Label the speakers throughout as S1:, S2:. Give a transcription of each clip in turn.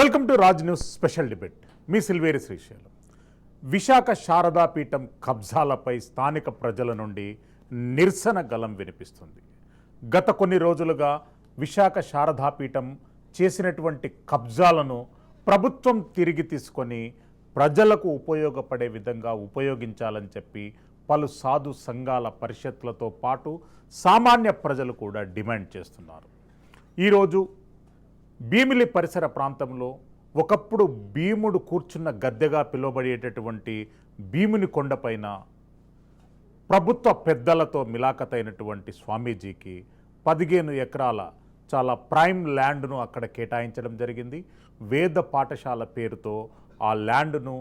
S1: Welcome to Raj news special debate. మీ సిల్వేరి శ్రీశైలం. విశాఖ శారదాపీఠం కబ్జాలపై స్థానిక ప్రజల నుండి నిరసన గలం వినిపిస్తుంది. గత కొన్ని రోజులుగా విశాఖ శారదాపీఠం చేసినటువంటి కబ్జాలను ప్రభుత్వం తిరిగి తీసుకొని ప్రజలకు ఉపయోగపడే విధంగా ఉపయోగించాలని చెప్పి పలు సాధు సంఘాల పరిషత్లతో పాటు సామాన్య ప్రజలు కూడా డిమాండ్ చేస్తున్నారు. ఈరోజు భీమిలి పరిసర ప్రాంతంలో ఒకప్పుడు భీముడు కూర్చున్న గద్దెగా పిలువబడేటటువంటి భీముని కొండపైన ప్రభుత్వ పెద్దలతో మిలాఖతైనటువంటి స్వామీజీకి 15 ఎకరాల చాలా ప్రైమ్ ల్యాండ్ను అక్కడ కేటాయించడం జరిగింది. వేద పాఠశాల పేరుతో ఆ ల్యాండ్ను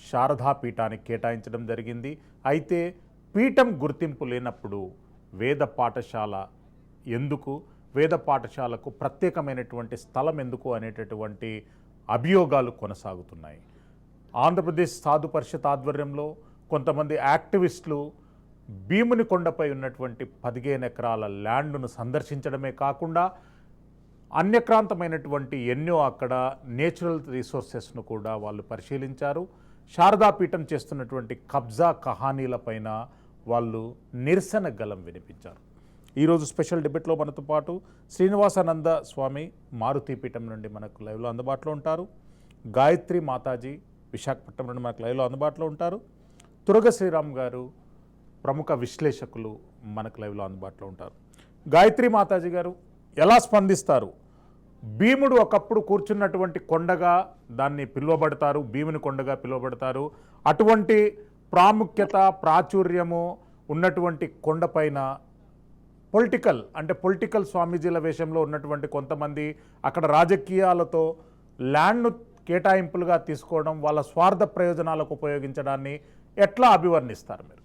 S1: శారదాపీఠానికి కేటాయించడం జరిగింది. అయితే పీఠం గుర్తింపు లేనప్పుడు వేద పాఠశాల ఎందుకు, వేద పాఠశాలకు ప్రత్యేకమైనటువంటి స్థలం ఎందుకు అనేటటువంటి అభియోగాలు కొనసాగుతున్నాయి. ఆంధ్రప్రదేశ్ సాధు పరిషత్ ఆధ్వర్యంలో కొంతమంది యాక్టివిస్టులు భీముని కొండపై ఉన్నటువంటి 15 ఎకరాల ల్యాండ్ను సందర్శించడమే కాకుండా అన్యక్రాంతమైనటువంటి ఎన్నో అక్కడ నేచురల్ రిసోర్సెస్ను కూడా వాళ్ళు పరిశీలించారు. శారదాపీఠం చేస్తున్నటువంటి కబ్జా కహానీలపైన వాళ్ళు నిరసన గలం వినిపించారు. ఈరోజు స్పెషల్ డిబేట్లో మనతో పాటు శ్రీనివాసానంద స్వామి మారుతీపీఠం నుండి మనకు లైవ్లో అందుబాటులో ఉంటారు. గాయత్రి మాతాజీ విశాఖపట్నం నుండి మనకు లైవ్లో అందుబాటులో ఉంటారు. తురగ శ్రీరామ్ గారు ప్రముఖ విశ్లేషకులు మనకు లైవ్లో అందుబాటులో ఉంటారు. గాయత్రి మాతాజీ గారు ఎలా స్పందిస్తారు? భీముడు ఒకప్పుడు కూర్చున్నటువంటి కొండగా దాన్ని పిలువబడతారు, భీముని కొండగా పిలువబడతారు. అటువంటి ప్రాముఖ్యత ప్రాచుర్యము ఉన్నటువంటి కొండపైన పొలిటికల్ స్వామీజీల వేషంలో ఉన్నటువంటి కొంతమంది అక్కడ రాజకీయాలతో ల్యాండ్ను కేటాయింపులుగా తీసుకోవడం, వాళ్ళ స్వార్థ ప్రయోజనాలకు ఉపయోగించడాన్ని ఎట్లా అభివర్ణిస్తారు మీరు?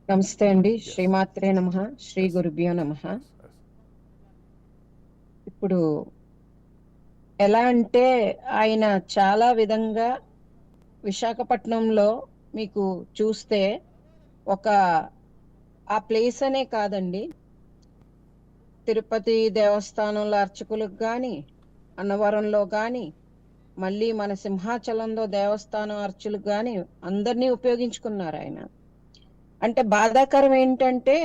S2: నమస్తే అండి. శ్రీమాత్రే నమః, శ్రీ గురుభ్యో నమః. ఇప్పుడు ఎలా అంటే ఆయన చాలా విధంగా విశాఖపట్నంలో మీకు చూస్తే ఒక ఆ ప్లేస్ అనే కాదండి, తిరుపతి దేవస్థానంలో అర్చకులకు కానీ, అన్నవరంలో కానీ, మళ్ళీ మన సింహాచలంలో దేవస్థానం అర్చకులకు కానీ అందరినీ ఉపయోగించుకున్నారు ఆయన. అంటే బాధాకరం ఏంటంటే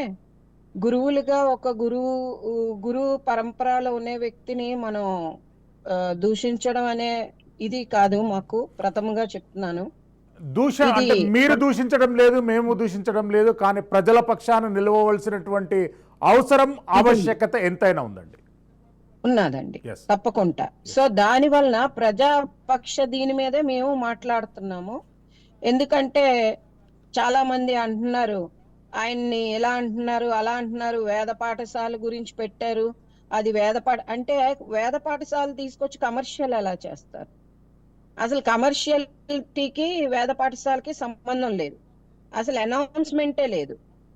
S2: గురువులుగా ఒక గురువు పరంపరలో ఉన్న వ్యక్తిని మనం దూషించడం అనే ఇది కాదు. మాకు ప్రథమంగా చెప్తున్నాను,
S1: అంటే మీరు దూషించడం లేదు, మేము దూషించడం లేదు, కానీ ప్రజల పక్షాన నిలవవలసినటువంటి అవసరం ఆవశ్యకత ఎంతైనా ఉందండి,
S2: ఉన్నదండి తప్పకుండా. సో దాని వలన ప్రజాపక్ష దీని మీదే మేము మాట్లాడుతున్నాము. ఎందుకంటే చాలా మంది అంటున్నారు, ఆయన్ని ఎలా అంటున్నారు, అలా అంటున్నారు, వేద పాఠశాల గురించి పెట్టారు, అది అంటే వేద పాఠశాల తీసుకొచ్చి కమర్షియల్ ఎలా చేస్తారు? అసలు కమర్షియల్టీకి వేద పాఠశాలకి సంబంధం లేదు, అసలు అనౌన్స్మెంటే లేదు.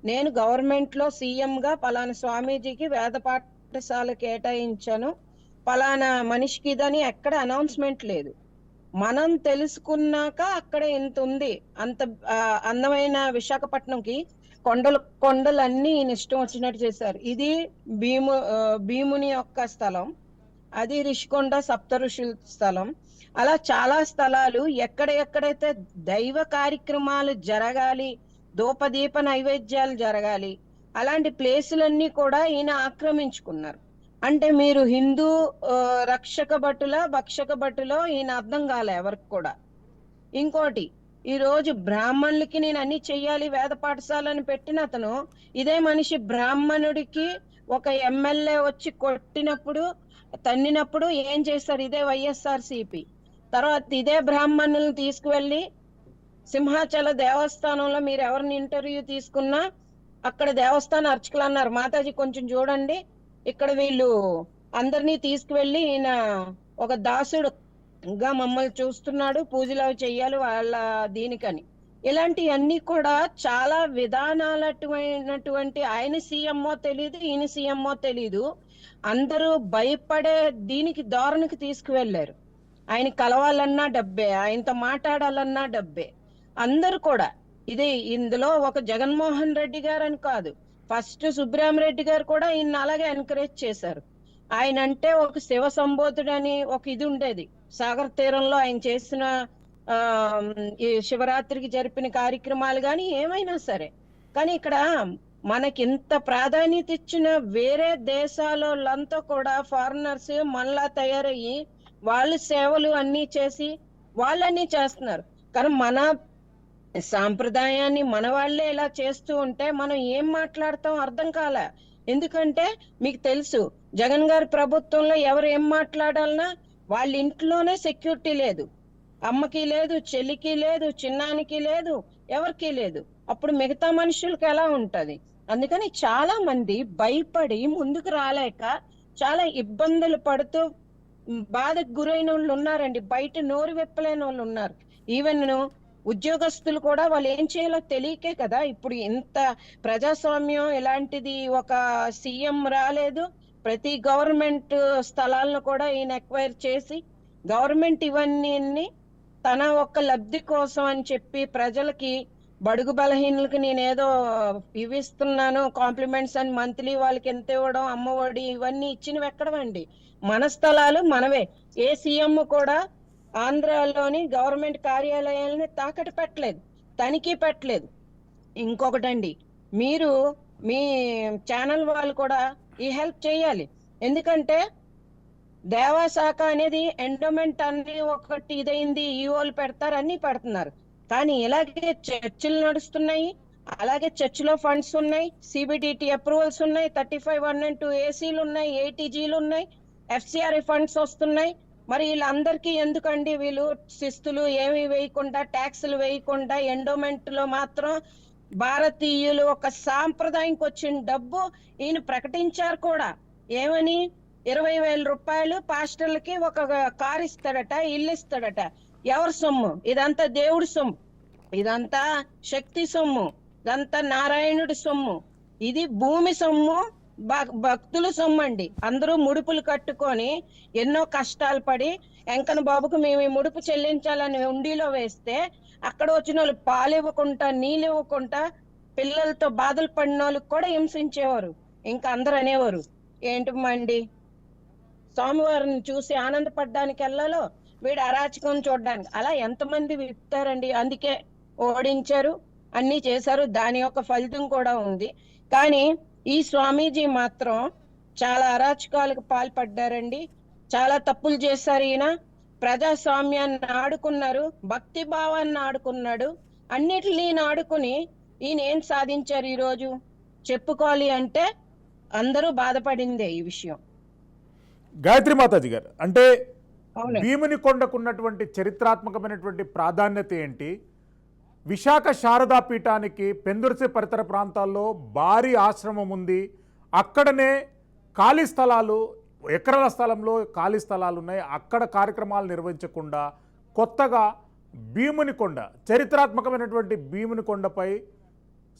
S2: నేను గవర్నమెంట్ లో సీఎం గా పలానా స్వామీజీకి వేద పాఠశాల కేటాయించాను, పలానా మనిషికి ఇదని ఎక్కడ అనౌన్స్మెంట్ లేదు. మనం తెలుసుకున్నాక అక్కడ ఇంత ఉంది, అంత అందమైన విశాఖపట్నంకి కొండలు అన్ని ఇష్టం వచ్చినట్టు చేశారు. ఇది భీముని యొక్క స్థలం, అది రిషికొండ సప్త ఋషుల స్థలం. అలా చాలా స్థలాలు ఎక్కడెక్కడైతే దైవ కార్యక్రమాలు జరగాలి, ధూపదీప నైవేద్యాలు జరగాలి, అలాంటి ప్లేసులన్నీ కూడా ఈయన ఆక్రమించుకున్నారు. అంటే మీరు హిందూ రక్షక భక్షక భటులో ఈయన అర్థం కాలే ఎవరికి కూడా. ఇంకోటి, ఈ రోజు బ్రాహ్మణులకి నేను అన్ని చెయ్యాలి వేద పాఠశాలను పెట్టిన అతను, ఇదే మనిషి బ్రాహ్మణుడికి ఒక ఎమ్మెల్యే వచ్చి కొట్టినప్పుడు తన్నినప్పుడు ఏం చేస్తారు? ఇదే వైఎస్ఆర్సీపీ. తర్వాత ఇదే బ్రాహ్మణులను తీసుకువెళ్ళి సింహాచల దేవస్థానంలో మీరు ఎవరిని ఇంటర్వ్యూ తీసుకున్నా అక్కడ దేవస్థాన అర్చకులు అన్నారు, మాతాజీ కొంచెం చూడండి, ఇక్కడ వీళ్ళు అందరినీ తీసుకువెళ్ళి ఈయన ఒక దాసుడుగా మమ్మల్ని చూస్తున్నాడు, పూజలు అవి చెయ్యాలి వాళ్ళ దీనికని. ఇలాంటివన్నీ కూడా చాలా విధానాలటువంటి, ఆయన సీఎంఓ తెలీదు, ఈయన సీఎంఓ తెలీదు, అందరూ భయపడే దీనికి ధోరణికి తీసుకువెళ్లారు. ఆయన కలవాలన్నా డబ్బే, ఆయనతో మాట్లాడాలన్నా డబ్బే. అందరూ కూడా ఇది ఇందులో ఒక జగన్మోహన్ రెడ్డి గారు అని కాదు, ఫస్ట్ సుబ్రహ్మరెడ్డి గారు కూడా ఈయన అలాగే ఎంకరేజ్ చేశారు. ఆయన అంటే ఒక శివ సంబోధుడని ఒక ఇది ఉండేది. సాగర్ తీరంలో ఆయన చేసిన ఆ ఈ శివరాత్రికి జరిపిన కార్యక్రమాలు కానీ ఏమైనా సరే, కానీ ఇక్కడ మనకి ఇంత ప్రాధాన్యత ఇచ్చిన వేరే దేశాలంతా కూడా ఫారినర్స్ మనలా తయారయ్యి వాళ్ళు సేవలు అన్ని చేసి వాళ్ళన్నీ చేస్తున్నారు. కానీ మన సాంప్రదాయాన్ని మన వాళ్ళే ఇలా చేస్తూ ఉంటే మనం ఏం మాట్లాడతాం అర్థం కాలే. ఎందుకంటే మీకు తెలుసు, జగన్ గారి ప్రభుత్వంలో ఎవరు ఏం మాట్లాడాలన్నా వాళ్ళ ఇంట్లోనే సెక్యూరిటీ లేదు, అమ్మకి లేదు, చెల్లికి లేదు, చిన్నానికి లేదు, ఎవరికి లేదు. అప్పుడు మిగతా మనుషులకి ఎలా ఉంటది? అందుకని చాలా మంది భయపడి ముందుకు రాలేక చాలా ఇబ్బందులు పడుతూ బాధకు గురైన వాళ్ళు ఉన్నారండి. బయట నోరు విప్పలేని వాళ్ళు ఉన్నారు. ఈవెన్ ఉద్యోగస్తులు కూడా వాళ్ళు ఏం చేయాలో తెలియకే కదా ఇప్పుడు ఇంత ప్రజాస్వామ్యం ఇలాంటిది. ఒక సీఎం రాలేదు, ప్రతి గవర్నమెంట్ స్థలాలను కూడా ఈయన ఎక్వైర్ చేసి గవర్నమెంట్ ఇవన్నీ తన ఒక్క లబ్ధి కోసం అని చెప్పి ప్రజలకి, బడుగు బలహీనులకి నేనేదో ఇవిస్తున్నాను కాంప్లిమెంట్స్ అని మంత్లీ వాళ్ళకి ఎంత ఇవ్వడం, అమ్మఒడి ఇవన్నీ ఇచ్చినవి ఎక్కడవండి? మన స్థలాలు మనవే. ఏ సీఎం కూడా ఆంధ్రాలోని గవర్నమెంట్ కార్యాలయాలని తాకట్టు పెట్టలేదు, తనిఖీ పెట్టలేదు. ఇంకొకటండి, మీరు మీ ఛానల్ వాళ్ళు కూడా ఈ హెల్ప్ చేయాలి. ఎందుకంటే దేవాశాఖ అనేది ఎండోమెంట్ అన్ని ఒకటి ఇదైంది, ఈఓలు పెడతారు, అన్ని పెడుతున్నారు. కానీ ఇలాగే చర్చిలు నడుస్తున్నాయి, అలాగే చర్చిలో ఫండ్స్ ఉన్నాయి, సిబిడిటి అప్రూవల్స్ ఉన్నాయి, 3512 ఏసీలు ఉన్నాయి, ఏటీజీలు ఉన్నాయి, ఎఫ్సిఆర్ ఫండ్స్ వస్తున్నాయి. మరి వీళ్ళందరికీ ఎందుకండి వీళ్ళు శిస్తులు ఏమి వేయకుండా, ట్యాక్సులు వేయకుండా ఎండోమెంట్ లో మాత్రం భారతీయులు ఒక సాంప్రదాయంకి వచ్చిన డబ్బు ఈయన ప్రకటించారు కూడా. ఏమని? 20,000 రూపాయలు పాస్టర్లకి ఒక కారు ఇస్తాడట, ఇల్లు ఇస్తాడట. ఎవరి సొమ్ము ఇదంతా? దేవుడి సొమ్ము, ఇదంతా శక్తి సొమ్ము, ఇదంతా నారాయణుడి సొమ్ము, ఇది భూమి సొమ్ము, భక్తుల సొమ్ము అండి. అందరూ ముడుపులు కట్టుకొని ఎన్నో కష్టాలు పడి వెంకన్న బాబుకు మేము ఈ ముడుపు చెల్లించాలని ఉండిలో వేస్తే అక్కడ వచ్చిన వాళ్ళు పాలు ఇవ్వకుండా, నీళ్ళు ఇవ్వకుండా, పిల్లలతో బాధలు పడిన వాళ్ళకి కూడా హింసించేవారు. ఇంకా అందరు అనేవారు ఏంటమ్మండి స్వామివారిని చూసి ఆనందపడ్డానికి వెళ్ళాలో, వీడు అరాచకం చూడడానికి. అలా ఎంతమంది విప్తారండి? అందుకే ఓడించారు, అన్ని చేశారు, దాని యొక్క ఫలితం కూడా ఉంది. కానీ ఈ స్వామీజీ మాత్రం చాలా అరాచకాలకు పాల్పడ్డారండి, చాలా తప్పులు చేశారు. ఈయన ప్రజాస్వామ్యాన్ని ఆడుకున్నారు, భక్తి భావాన్ని ఆడుకున్నాడు, అన్నిటిని ఆడుకుని ఈయన ఏం సాధించారు ఈ రోజు చెప్పుకోవాలి అంటే అందరూ బాధపడిందే ఈ విషయం.
S1: గాయత్రి మాతాజీ గారు, అంటే భీముని కొండకున్నటువంటి చరిత్రాత్మకమైనటువంటి ప్రాధాన్యత ఏంటి? విశాఖ శారదా పీఠానికి పెందుర్తి పరిసర ప్రాంతాల్లో భారీ ఆశ్రమం ఉంది, అక్కడనే ఖాళీ స్థలాలు, ఎకరాల స్థలంలో ఖాళీ స్థలాలు ఉన్నాయి. అక్కడ కార్యక్రమాలు నిర్వహించకుండా కొత్తగా భీముని కొండ, చరిత్రాత్మకమైనటువంటి భీముని కొండపై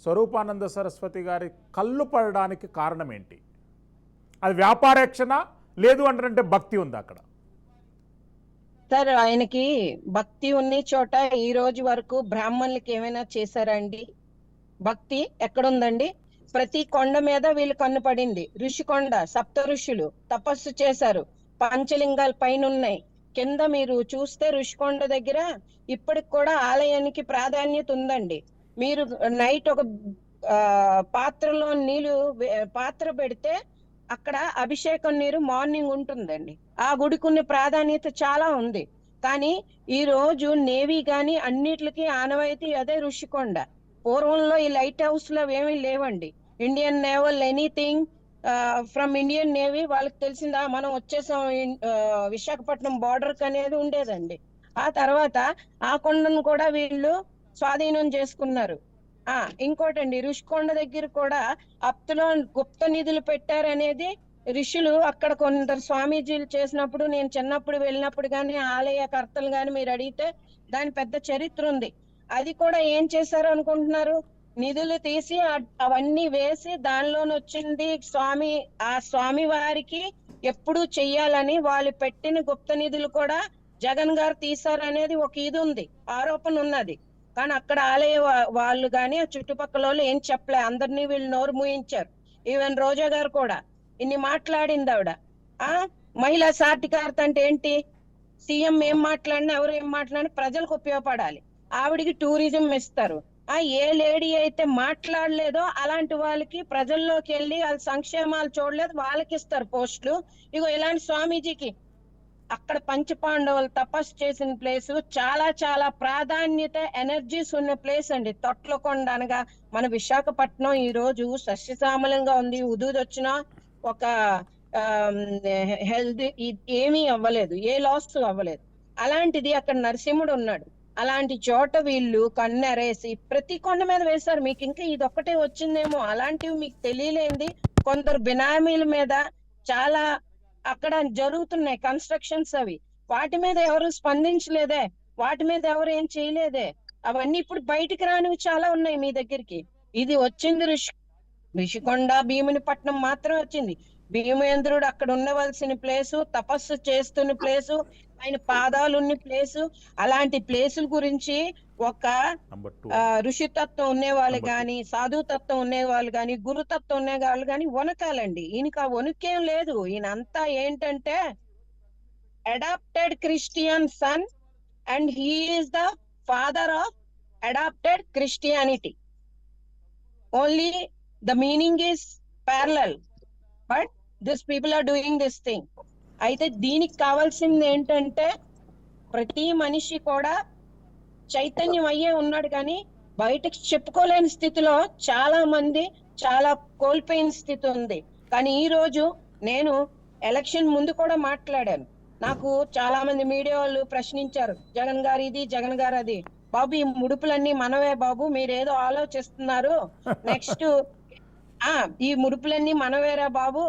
S1: స్వరూపానంద సరస్వతి గారి కళ్ళు పడడానికి కారణం ఏంటి? అది వ్యాపారేక్షణ, లేదు అంటే భక్తి ఉంది అక్కడ?
S2: సార్, ఆయనకి భక్తి ఉన్న చోట ఈ రోజు వరకు బ్రాహ్మణులకి ఏమైనా చేశారండి? భక్తి ఎక్కడుందండి? ప్రతి కొండ మీద వీళ్ళు కన్ను పడింది. ఋషికొండ, సప్త ఋషులు తపస్సు చేశారు, పంచలింగాలు పైన ఉన్నాయి. కింద మీరు చూస్తే ఋషికొండ దగ్గర ఇప్పటికి కూడా ఆలయానికి ప్రాధాన్యత ఉందండి. మీరు నైట్ ఒక పాత్రలో నీళ్లు పాత్ర పెడితే అక్కడ అభిషేకం నీరు మార్నింగ్ ఉంటుందండి. ఆ గుడికున్న ప్రాధాన్యత చాలా ఉంది. కానీ ఈ రోజు నేవీ గాని అన్నిటికి ఆనవాయితీ అదే ఋషికొండ. పూర్వంలో ఈ లైట్ హౌస్ లో ఏమీ లేవండి. Indian naval anything from Indian navy వాళ్ళకి తెలిసిందా మనం వచ్చేసాం విశాఖపట్నం బార్డర్ కి అనేది ఉండేదండి. ఆ తర్వాత ఆ కొండను కూడా వీళ్ళు స్వాధీనం చేసుకున్నారు. ఇంకోటండి, ఋషికొండ దగ్గర కూడా అప్తులో గుప్త నిధులు పెట్టారనేది ఋషులు అక్కడ కొందరు స్వామీజీలు చేసినప్పుడు, నేను చిన్నప్పుడు వెళ్ళినప్పుడు కానీ ఆలయ కర్తలు కానీ మీరు అడిగితే దాని పెద్ద చరిత్ర ఉంది. అది కూడా ఏం చేశారు అనుకుంటున్నారు? నిధులు తీసి అవన్నీ వేసి దానిలోని వచ్చింది స్వామి, ఆ స్వామి వారికి ఎప్పుడు చెయ్యాలని వాళ్ళు పెట్టిన గుప్త నిధులు కూడా జగన్ గారు తీశారనేది ఒక ఇది ఉంది, ఆరోపణ ఉన్నది. కానీ అక్కడ ఆలయ వాళ్ళు కానీ ఆ చుట్టుపక్కల వాళ్ళు ఏం చెప్పలే, అందరినీ వీళ్ళు నోరు మూయించారు. ఈవెన్ రోజా గారు కూడా ఇన్ని మాట్లాడింది ఆవిడ. మహిళా సాధికారత అంటే ఏంటి? సీఎం ఏం మాట్లాడినా ఎవరు ఏం మాట్లాడినా ప్రజలకు ఉపయోగపడాలి. ఆవిడికి టూరిజం ఇస్తారు. ఏ లేడీ అయితే మాట్లాడలేదో అలాంటి వాళ్ళకి ప్రజల్లోకి వెళ్ళి వాళ్ళ సంక్షేమాలు చూడలేదు వాళ్ళకి ఇస్తారు పోస్టులు. ఇగో ఇలాంటి స్వామీజీకి అక్కడ పంచపాండవులు తపస్సు చేసిన ప్లేస్ చాలా చాలా ప్రాధాన్యత, ఎనర్జీస్ ఉన్న ప్లేస్ అండి. తొట్లకొండ అనగా మన విశాఖపట్నం ఈ రోజు సస్యశ్యామలంగా ఉంది. ఉదూదొచ్చినా ఒక హెల్త్ ఏమీ అవ్వలేదు, ఏ లాస్ అవ్వలేదు. అలాంటిది అక్కడ నరసింహుడు ఉన్నాడు. అలాంటి చోట వీళ్ళు కన్నెరేసి ప్రతి కొండ మీద వేశారు. మీకు ఇంకా ఇది ఒక్కటే వచ్చిందేమో, అలాంటివి మీకు తెలియలేంది. కొందరు బినామీల మీద చాలా అక్కడ జరుగుతున్నాయి కన్స్ట్రక్షన్స్. అవి వాటి మీద ఎవరు స్పందించలేదే, వాటి మీద ఎవరు ఏం చేయలేదే. అవన్నీ ఇప్పుడు బయటికి రానివి చాలా ఉన్నాయి మీ దగ్గరికి. ఇది వచ్చింది ఋషికొండ భీమునిపట్నం మాత్రం వచ్చింది. భీమేంద్రుడు అక్కడ ఉండవలసిన ప్లేసు, తపస్సు చేస్తున్న ప్లేసు, ఆయన పాదాలు ఉన్న ప్లేసు. అలాంటి ప్లేసుల గురించి ఒక ఋషితత్వం ఉండేవాళ్ళు గాని, సాధుతత్వం ఉండేవాళ్ళు గాని, గురుతత్వం ఉండేవాళ్ళు గాని వనకాలండి. ఈయనకి ఆ వణుకేం లేదు. ఈయనంతా ఏంటంటే adopted Christian son and he is the father of adopted Christianity. Only the meaning is parallel, but these people are doing this thing. అయితే దీనికి కావాల్సింది ఏంటంటే ప్రతి మనిషి కూడా చైతన్యం అయ్యే ఉన్నాడు, కానీ బయటకు చెప్పుకోలేని స్థితిలో చాలా మంది చాలా కోల్పోయిన స్థితి ఉంది. కానీ ఈ రోజు నేను ఎలక్షన్ ముందు కూడా మాట్లాడాను. నాకు చాలా మంది మీడియా వాళ్ళు ప్రశ్నించారు, జగన్ గారు ఇది, జగన్ గారు అది. బాబు ఈ ముడుపులన్నీ మనవే బాబు, మీరేదో ఆలోచిస్తున్నారు. నెక్స్ట్ ఈ ముడుపులన్నీ మనవేరా బాబు,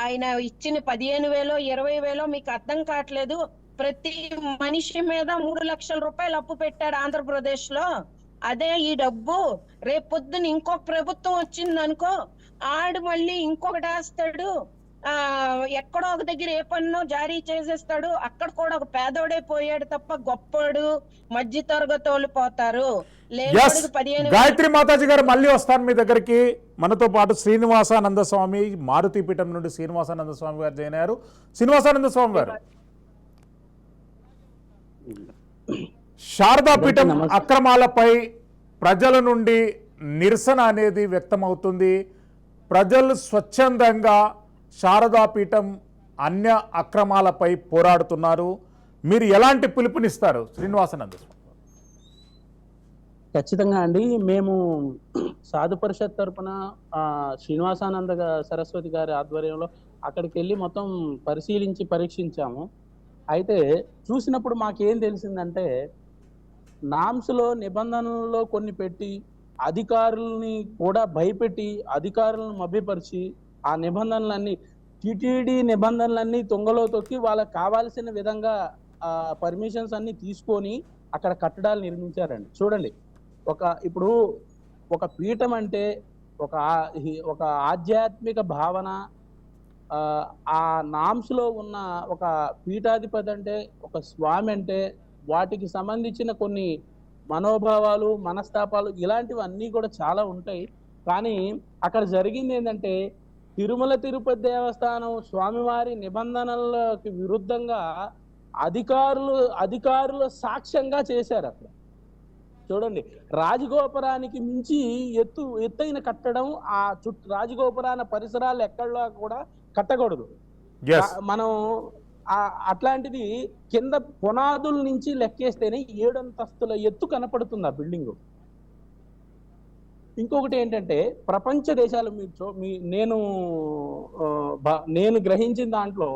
S2: ఆయన ఇచ్చిన 15,000 20,000 మీకు అర్థం కావట్లేదు. ప్రతి మనిషి మీద 3 లక్షల రూపాయలు అప్పు పెట్టాడు ఆంధ్రప్రదేశ్ లో. అదే ఈ డబ్బు రేపొద్దున ఇంకొక ప్రభుత్వం వచ్చింది అనుకో, ఆడు మళ్ళీ ఇంకొకటి వేస్తాడు. ఎక్కడో ఒక దగ్గర ఏ పన్నో జారీ చేసేస్తాడు. అక్కడ కూడా ఒక పేదోడే పోయాడు తప్ప గొప్పడు మధ్య తరగతోళ్ళు పోతారు.
S1: గాయత్రి మాతాజీ గారు మళ్ళీ వస్తాను మీ దగ్గరికి. మనతో పాటు శ్రీనివాసానంద స్వామి, మారుతిపీఠం నుండి శ్రీనివాసానంద స్వామి గారు జాయిన్ అయ్యారు. శ్రీనివాసానంద స్వామి గారు, శారదాపీఠం అక్రమాలపై ప్రజల నుండి నిరసన అనేది వ్యక్తమవుతుంది. ప్రజలు స్వచ్ఛందంగా శారదాపీఠం అన్య అక్రమాలపై పోరాడుతున్నారు. మీరు ఎలాంటి పిలుపునిస్తారు శ్రీనివాసానంద స్వామి?
S3: ఖచ్చితంగా అండి, మేము సాధు పరిషత్ తరఫున శ్రీనివాసానంద సరస్వతి గారి ఆధ్వర్యంలో అక్కడికి వెళ్ళి మొత్తం పరిశీలించి పరీక్షించాము. అయితే చూసినప్పుడు మాకేం తెలిసిందంటే, నామ్స్లో నిబంధనల్లో కొన్ని పెట్టి అధికారుల్ని కూడా భయపెట్టి అధికారులను మభ్యపరిచి ఆ నిబంధనలన్నీ టిటిడి నిబంధనలన్నీ తుంగలో తొక్కి వాళ్ళకి కావాల్సిన విధంగా పర్మిషన్స్ అన్ని తీసుకొని అక్కడ కట్టడాలు నిర్మించారండి. చూడండి, ఇప్పుడు ఒక పీఠం అంటే ఒక ఆధ్యాత్మిక భావన, ఆ నామ్స్లో ఉన్న ఒక పీఠాధిపతి అంటే, ఒక స్వామి అంటే వాటికి సంబంధించిన కొన్ని మనోభావాలు, మనస్తాపాలు ఇలాంటివన్నీ కూడా చాలా ఉంటాయి. కానీ అక్కడ జరిగింది ఏంటంటే, తిరుమల తిరుపతి దేవస్థానం స్వామివారి నిబంధనలకు విరుద్ధంగా అధికారుల సాక్ష్యంగా చేశారు. అక్కడ చూడండి, రాజగోపురానికి మించి ఎత్తైన కట్టడం, ఆ రాజగోపురాన పరిసరాలు ఎక్కడా కూడా కట్టకూడదు. మనం అట్లాంటిది కింద పునాదుల నుంచి లెక్కేస్తేనే 7 అంతస్తుల ఎత్తు కనపడుతుంది ఆ బిల్డింగ్. ఇంకొకటి ఏంటంటే, ప్రపంచ దేశాలు నేను గ్రహించిన దాంట్లో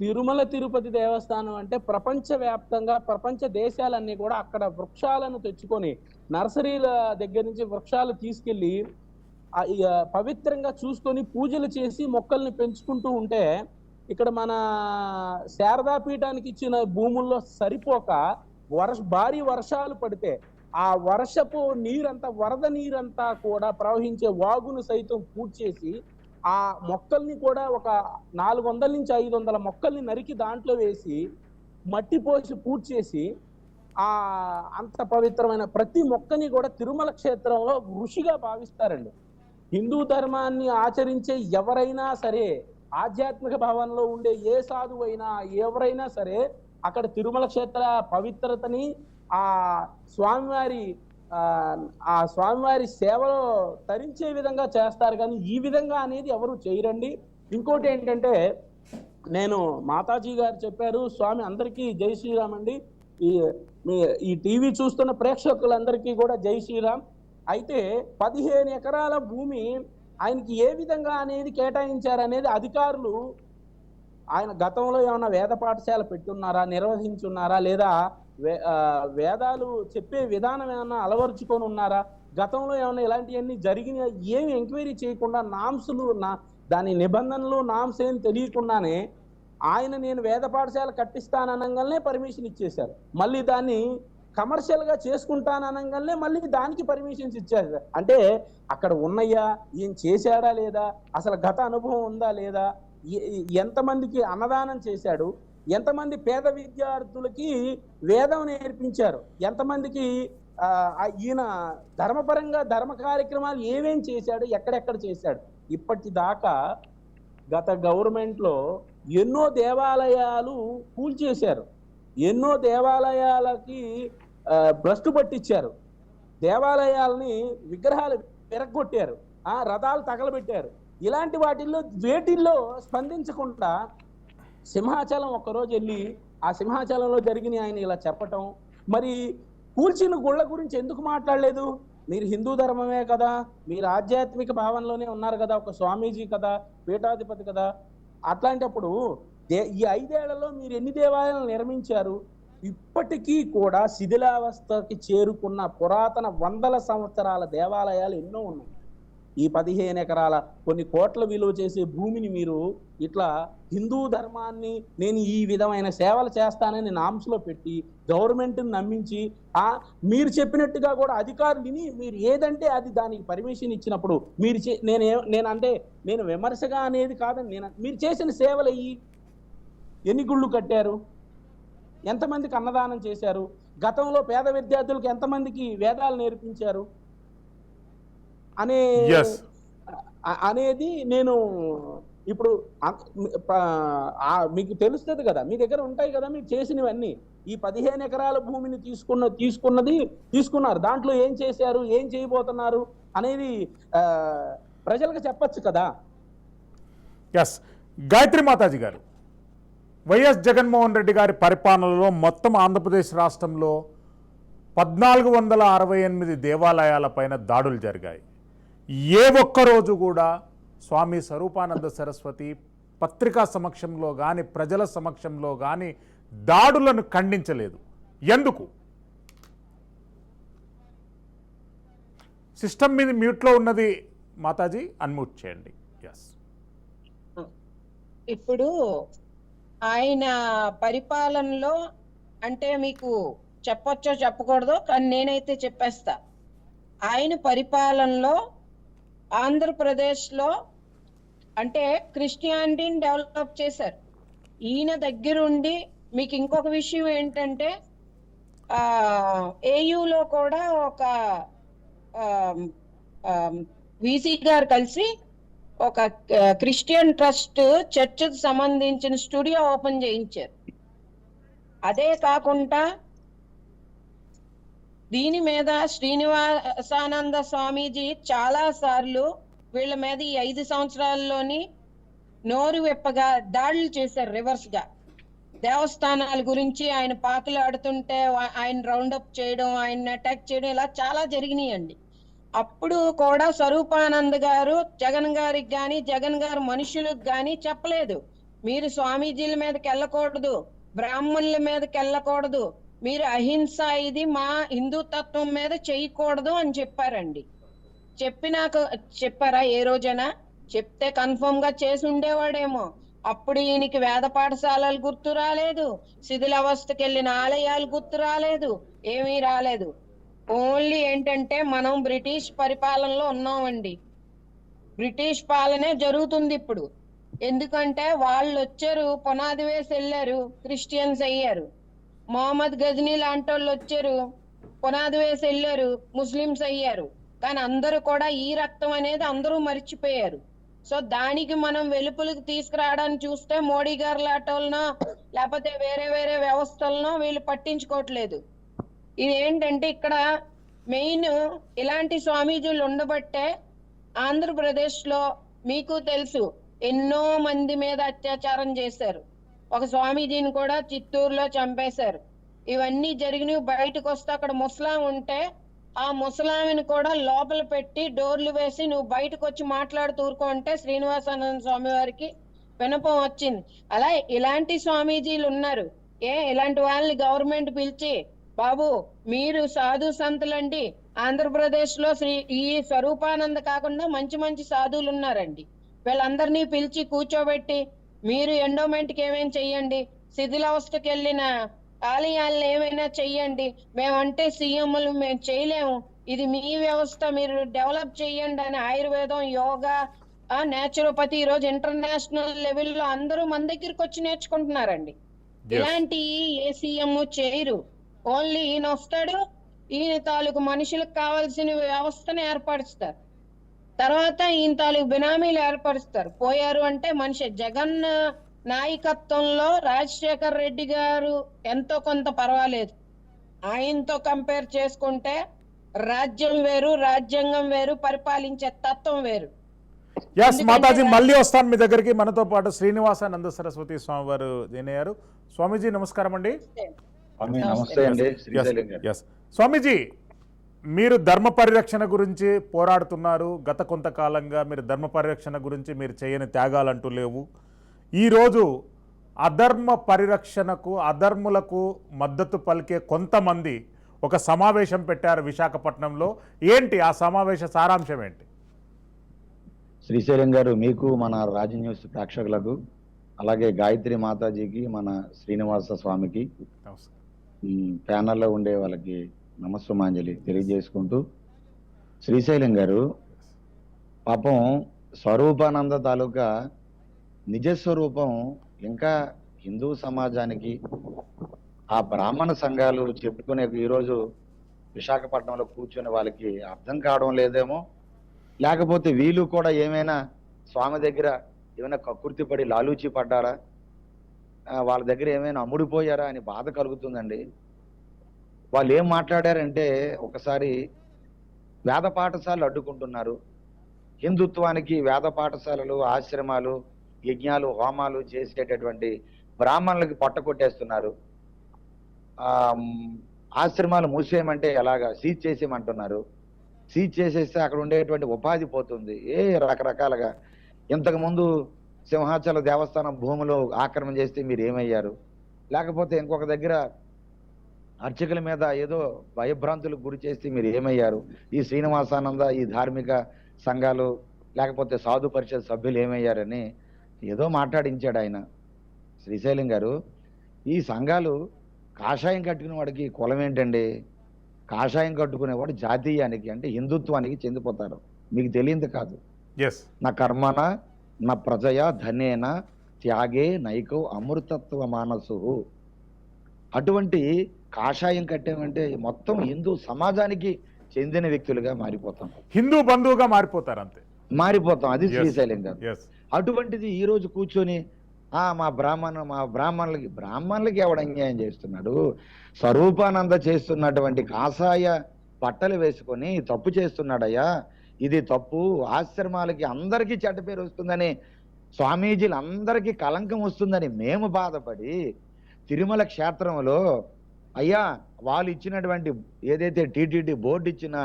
S3: తిరుమల తిరుపతి దేవస్థానం అంటే ప్రపంచవ్యాప్తంగా ప్రపంచ దేశాలన్నీ కూడా అక్కడ వృక్షాలను తెచ్చుకొని, నర్సరీల దగ్గర నుంచి వృక్షాలు తీసుకెళ్లి పవిత్రంగా చూసుకొని పూజలు చేసి మొక్కల్ని పెంచుకుంటూ ఉంటే, ఇక్కడ మన శారదాపీఠానికి ఇచ్చిన భూముల్లో సరిపోక భారీ వర్షాలు పడితే ఆ వర్షపు నీరంతా, వరద నీరంతా కూడా ప్రవహించే వాగును సైతం పూడ్చేసి ఆ మొక్కల్ని కూడా ఒక 400 నుంచి 500 మొక్కల్ని నరికి దాంట్లో వేసి మట్టి పోసి పూడ్చేసి అంత పవిత్రమైన ప్రతి మొక్కని కూడా తిరుమల క్షేత్రంలో ఋషిగా భావిస్తారండి. హిందూ ధర్మాన్ని ఆచరించే ఎవరైనా సరే ఆధ్యాత్మిక భావనలో ఉండే ఏ సాధువు అయినా ఎవరైనా సరే అక్కడ తిరుమల క్షేత్ర పవిత్రతని ఆ స్వామివారి ఆ స్వామివారి సేవలో తరించే విధంగా చేస్తారు, కానీ ఈ విధంగా అనేది ఎవరు చేయరండి. ఇంకోటి ఏంటంటే, నేను మాతాజీ గారు చెప్పారు, స్వామి అందరికీ జై శ్రీరామ్ అండి. ఈ టీవీ చూస్తున్న ప్రేక్షకులందరికీ కూడా జై శ్రీరామ్. అయితే 15 ఎకరాల భూమి ఆయనకి ఏ విధంగా అనేది కేటాయించారనేది అధికారులు, ఆయన గతంలో ఏమైనా వేద పాఠశాల పెట్టున్నారా, నిర్వహించున్నారా, లేదా వేదాలు చెప్పే విధానం ఏమైనా అలవరుచుకొని ఉన్నారా, గతంలో ఏమైనా ఇలాంటివన్నీ జరిగిన ఏమి ఎంక్వైరీ చేయకుండా నామ్స్లు దాని నిబంధనలు నామ్స్ ఏం తెలియకుండానే ఆయన నేను వేద పాఠశాల కట్టిస్తాననగానే పర్మిషన్ ఇచ్చేశారు. మళ్ళీ దాన్ని కమర్షియల్ గా చేసుకుంటాననగానే మళ్ళీ దానికి పర్మిషన్స్ ఇచ్చారు. అంటే అక్కడ ఉన్నయ్యా, ఏం చేశాడా లేదా, అసలు గత అనుభవం ఉందా లేదా, ఎంతమందికి అన్నదానం చేశాడు, ఎంతమంది పేద విద్యార్థులకి వేదం నేర్పించారు, ఎంతమందికి ఈయన ధర్మపరంగా ధర్మ కార్యక్రమాలు ఏమేం చేశాడు, ఎక్కడెక్కడ చేశాడు. ఇప్పటిదాకా గత గవర్నమెంట్ లో ఎన్నో దేవాలయాలు కూల్చేశారు, ఎన్నో దేవాలయాలకి భ్రష్టు పట్టించారు, దేవాలయాలని విగ్రహాలు విరగొట్టారు, రథాలు తగలబెట్టారు. ఇలాంటి వేటిల్లో స్పందించకుండా సింహాచలం ఒక్కరోజు వెళ్ళి ఆ సింహాచలంలో జరిగిన ఆయన ఇలా చెప్పటం, మరి కూల్చిన గుళ్ళ గురించి ఎందుకు మాట్లాడలేదు? మీరు హిందూ ధర్మమే కదా, మీరు ఆధ్యాత్మిక భావనలోనే ఉన్నారు కదా, ఒక స్వామీజీ కదా, పీఠాధిపతి కదా. అట్లాంటప్పుడు ఈ 5 ఏళ్లలో మీరు ఎన్ని దేవాలయాలు నిర్మించారు? ఇప్పటికీ కూడా శిథిలావస్థకి చేరుకున్న పురాతన 100 సంవత్సరాల దేవాలయాలు ఎన్నో ఉన్నాయి. ఈ 15 ఎకరాల కొన్ని కోట్ల విలువ చేసే భూమిని మీరు ఇట్లా హిందూ ధర్మాన్ని నేను ఈ విధమైన సేవలు చేస్తానని నామ్స్లో పెట్టి గవర్నమెంట్ని నమ్మించి మీరు చెప్పినట్టుగా కూడా అధికారులని మీరు ఏదంటే అది దానికి పర్మిషన్ ఇచ్చినప్పుడు మీరు నేను విమర్శగా అనేది కాదని మీరు చేసిన సేవలు ఎన్ని గుళ్ళు కట్టారు, ఎంతమందికి అన్నదానం చేశారు, గతంలో పేద విద్యార్థులకు ఎంతమందికి వేదాలు నేర్పించారు అనేది నేను ఇప్పుడు మీకు తెలుస్తుంది కదా, మీ దగ్గర ఉంటాయి కదా మీరు చేసినవన్నీ. ఈ 15 ఎకరాల భూమిని తీసుకున్నారు, దాంట్లో ఏం చేశారు, ఏం చేయబోతున్నారు అనేది ప్రజలకు చెప్పచ్చు కదా.
S1: గాయత్రి మాతాజీ గారు, వైఎస్ జగన్మోహన్ రెడ్డి గారి పరిపాలనలో మొత్తం ఆంధ్రప్రదేశ్ రాష్ట్రంలో 1468 దేవాలయాలపైన దాడులు జరిగాయి. ఏ ఒక్కరోజు కూడా స్వామి స్వరూపానంద సరస్వతి పత్రికా సమక్షంలో కానీ ప్రజల సమక్షంలో కానీ దాడులను ఖండించలేదు. ఎందుకు? సిస్టమ్ మీద మ్యూట్లో ఉన్నది మాతాజీ, అన్మ్యూట్ చేయండి.
S2: ఇప్పుడు ఆయన పరిపాలనలో అంటే మీకు చెప్పొచ్చో చెప్పకూడదో, కానీ నేనైతే చెప్పేస్తా. ఆయన పరిపాలనలో ఆంధ్రప్రదేశ్లో అంటే క్రిస్టియానిటీని డెవలప్ చేశారు ఈయన దగ్గరుండి. మీకు ఇంకొక విషయం ఏంటంటే ఏయులో కూడా ఒక వీసీ గారు కలిసి ఒక క్రిస్టియన్ ట్రస్ట్ చర్చ్కి సంబంధించిన స్టూడియో ఓపెన్ చేయించారు. అదే కాకుండా దీని మీద శ్రీనివాసానంద స్వామీజీ చాలా సార్లు వీళ్ళ మీద ఈ 5 సంవత్సరాల్లోని నోరు విప్పగా దాడులు చేశారు. రివర్స్ గా దేవస్థానాల గురించి ఆయన పాకులాడుతుంటే ఆయన రౌండప్ చేయడం, ఆయన అటాక్ చేయడం, ఇలా చాలా జరిగినాయండి. అప్పుడు కూడా స్వరూపానంద్ గారు జగన్ గారికి కానీ జగన్ గారు మనుషులకు కానీ చెప్పలేదు, మీరు స్వామీజీల మీదకి వెళ్ళకూడదు, బ్రాహ్మణుల మీదకి వెళ్ళకూడదు, మీరు అహింస ఇది మా హిందూ తత్వం మీద చేయకూడదు అని చెప్పారండి. చెప్పారా ఏ రోజైనా? చెప్తే కన్ఫర్మ్ గా చేసి ఉండేవాడేమో. అప్పుడు ఈయనకి వేద పాఠశాలలు గుర్తు రాలేదు, శిథిలావస్థకి వెళ్ళిన ఆలయాలు గుర్తు రాలేదు, ఏమీ రాలేదు. ఓన్లీ ఏంటంటే మనం బ్రిటిష్ పరిపాలనలో ఉన్నామండి. బ్రిటిష్ పాలనే జరుగుతుంది ఇప్పుడు. ఎందుకంటే వాళ్ళు వచ్చారు, పునాది వేసి వెళ్ళారు, క్రిస్టియన్స్ అయ్యారు. మొహమ్మద్ గజనీ లాంటి వాళ్ళు వచ్చారు, పునాది వేసి వెళ్ళారు, ముస్లిమ్స్ అయ్యారు. కానీ అందరూ కూడా ఈ రక్తం అనేది అందరూ మర్చిపోయారు. సో దానికి మనం వెలుపులకు తీసుకురావడానికి చూస్తే మోడీ గారు లాటోలనో లేకపోతే వేరే వేరే వ్యవస్థలనో వీళ్ళు పట్టించుకోవట్లేదు. ఇది ఏంటంటే ఇక్కడ మెయిన్ ఇలాంటి స్వామీజీలు ఉండబట్టే ఆంధ్రప్రదేశ్ లో మీకు తెలుసు ఎన్నో మంది మీద అత్యాచారం చేశారు. ఒక స్వామీజీని కూడా చిత్తూరులో చంపేశారు. ఇవన్నీ జరిగినవి బయటకు వస్తే అక్కడ ముస్లాం ఉంటే ఆ ముసలామిని కూడా లోపల పెట్టి డోర్లు వేసి నువ్వు బయటకు వచ్చి మాట్లాడుతూ ఊరుకో అంటే శ్రీనివాసానంద స్వామి వారికి వినపం వచ్చింది. అలా ఇలాంటి స్వామీజీలు ఉన్నారు. ఇలాంటి వాళ్ళని గవర్నమెంట్ పిలిచి బాబు మీరు సాధు సంతులండి, ఆంధ్రప్రదేశ్ లో ఈ స్వరూపానంద కాకుండా మంచి మంచి సాధువులు ఉన్నారండి, వీళ్ళందరినీ పిలిచి కూర్చోబెట్టి మీరు ఎండోమెంట్ కి ఏమేం చెయ్యండి, శిథిలావస్థకి వెళ్ళిన ఆలయాలను ఏమైనా చెయ్యండి, మేమంటే సీఎంలు మేము చేయలేము, ఇది మీ వ్యవస్థ మీరు డెవలప్ చెయ్యండి అని ఆయుర్వేదం, యోగా, నేచురోపతి ఈరోజు ఇంటర్నేషనల్ లెవెల్లో అందరూ మన దగ్గరికి వచ్చి నేర్చుకుంటున్నారండి. ఇలాంటి ఏ సీఎం చేయరు. ఓన్లీ ఈయన వస్తాడు, ఈయన తాలూకు మనుషులకు కావాల్సిన వ్యవస్థను ఏర్పరుస్తారు, తర్వాత ఈయన తాలూకు బినామీలు ఏర్పరుస్తారు. పోయారు అంటే మనిషి. జగన్ నాయకత్వంలో రాజశేఖర్ రెడ్డి గారు ఎంతో కొంత పర్వాలేదు, ఆయనతో కంపేర్ చేసుకుంటే రాజ్యం వేరు, రాజ్యాంగం వేరు, పరిపాలించే తత్వం వేరు.
S1: ఎస్ మాతాజీ, మళ్ళీ వస్తాను మీ దగ్గరికి. మనతో పాటు శ్రీనివాసానంద సరస్వతి స్వామి వారు అయ్యారు. స్వామీజీ నమస్కారం అండి.
S4: నమస్తే అండి.
S1: స్వామీజీ, మీరు ధర్మ పరిరక్షణ గురించి పోరాడుతున్నారు. గత కొంతకాలంగా మీరు ధర్మ పరిరక్షణ గురించి మీరు చేయని త్యాగాలంటూ లేవు. ఈరోజు అధర్మ పరిరక్షణకు, అధర్ములకు మద్దతు పలికే కొంతమంది ఒక సమావేశం పెట్టారు విశాఖపట్నంలో. ఏంటి ఆ సమావేశ సారాంశం ఏంటి?
S4: శ్రీశైలం గారు, మీకు, మన రాజ న్యూస్ ప్రేక్షకులకు, అలాగే గాయత్రి మాతాజీకి, మన శ్రీనివాస స్వామికి, ప్యానల్లో ఉండే వాళ్ళకి నమస్సుమాంజలి తెలియజేసుకుంటూ, శ్రీశైలం గారు పాపం స్వరూపానంద తాలూకా నిజస్వరూపం ఇంకా హిందూ సమాజానికి, ఆ బ్రాహ్మణ సంఘాలు చెప్పుకునే ఈరోజు విశాఖపట్నంలో కూర్చునే వాళ్ళకి అర్థం కావడం లేదేమో, లేకపోతే వీళ్ళు కూడా ఏమైనా స్వామి దగ్గర ఏమైనా కక్కుర్తి పడి లాలూచి పడ్డారా, వాళ్ళ దగ్గర ఏమైనా అమ్ముడిపోయారా అని బాధ కలుగుతుందండి. వాళ్ళు ఏం మాట్లాడారంటే, ఒకసారి వేద పాఠశాలలు అడ్డుకుంటున్నారు, హిందుత్వానికి వేద పాఠశాలలు, ఆశ్రమాలు, యజ్ఞాలు, హోమాలు చేసేటటువంటి బ్రాహ్మణులకి పొట్టకొట్టేస్తున్నారు, ఆశ్రమాలు మూసేయమంటే ఎలాగా, సీజ్ చేసేయమంటున్నారు, సీజ్ చేసేస్తే అక్కడ ఉండేటువంటి ఉపాధి పోతుంది. రకరకాలుగా ఇంతకుముందు సింహాచల దేవస్థానం భూములు ఆక్రమణ చేస్తే మీరు ఏమయ్యారు, లేకపోతే ఇంకొక దగ్గర అర్చకుల మీద ఏదో భయభ్రాంతులకు గురి చేస్తే మీరు ఏమయ్యారు, ఈ శ్రీనివాసానంద, ఈ ధార్మిక సంఘాలు, లేకపోతే సాధు పరిషత్ సభ్యులు ఏమయ్యారని ఏదో మాట్లాడించాడు ఆయన. శ్రీశైలం గారు, ఈ సంఘాలు కాషాయం కట్టుకునే వాడికి కులం ఏంటండి? కాషాయం కట్టుకునేవాడు జాతీయానికి అంటే హిందుత్వానికి చెందిపోతారు. మీకు తెలియదు కాదు. నా కర్మన నా ప్రజయ ధనేన త్యాగే నైకో అమృతత్వ మానసు. అటువంటి కాషాయం కట్టేమంటే మొత్తం హిందూ సమాజానికి చెందిన వ్యక్తులుగా మారిపోతాం, హిందూ బంధువుగా మారిపోతారు, అంతే మారిపోతాం. అది శ్రీశైలం గారు. అటువంటిది ఈ రోజు కూర్చొని మా బ్రాహ్మణులకి ఎవడు అన్యాయం చేస్తున్నాడు, స్వరూపానంద చేస్తున్నటువంటి కాషాయ బట్టలు వేసుకొని తప్పు చేస్తున్నాడయ్యా, ఇది తప్పు, ఆశ్రమాలకి అందరికీ చెడ్డ పేరు వస్తుందని, స్వామీజీలు అందరికీ కలంకం వస్తుందని మేము బాధపడి తిరుమల క్షేత్రంలో అయ్యా వాళ్ళు ఇచ్చినటువంటి ఏదైతే టీటీడీ బోర్డు ఇచ్చిన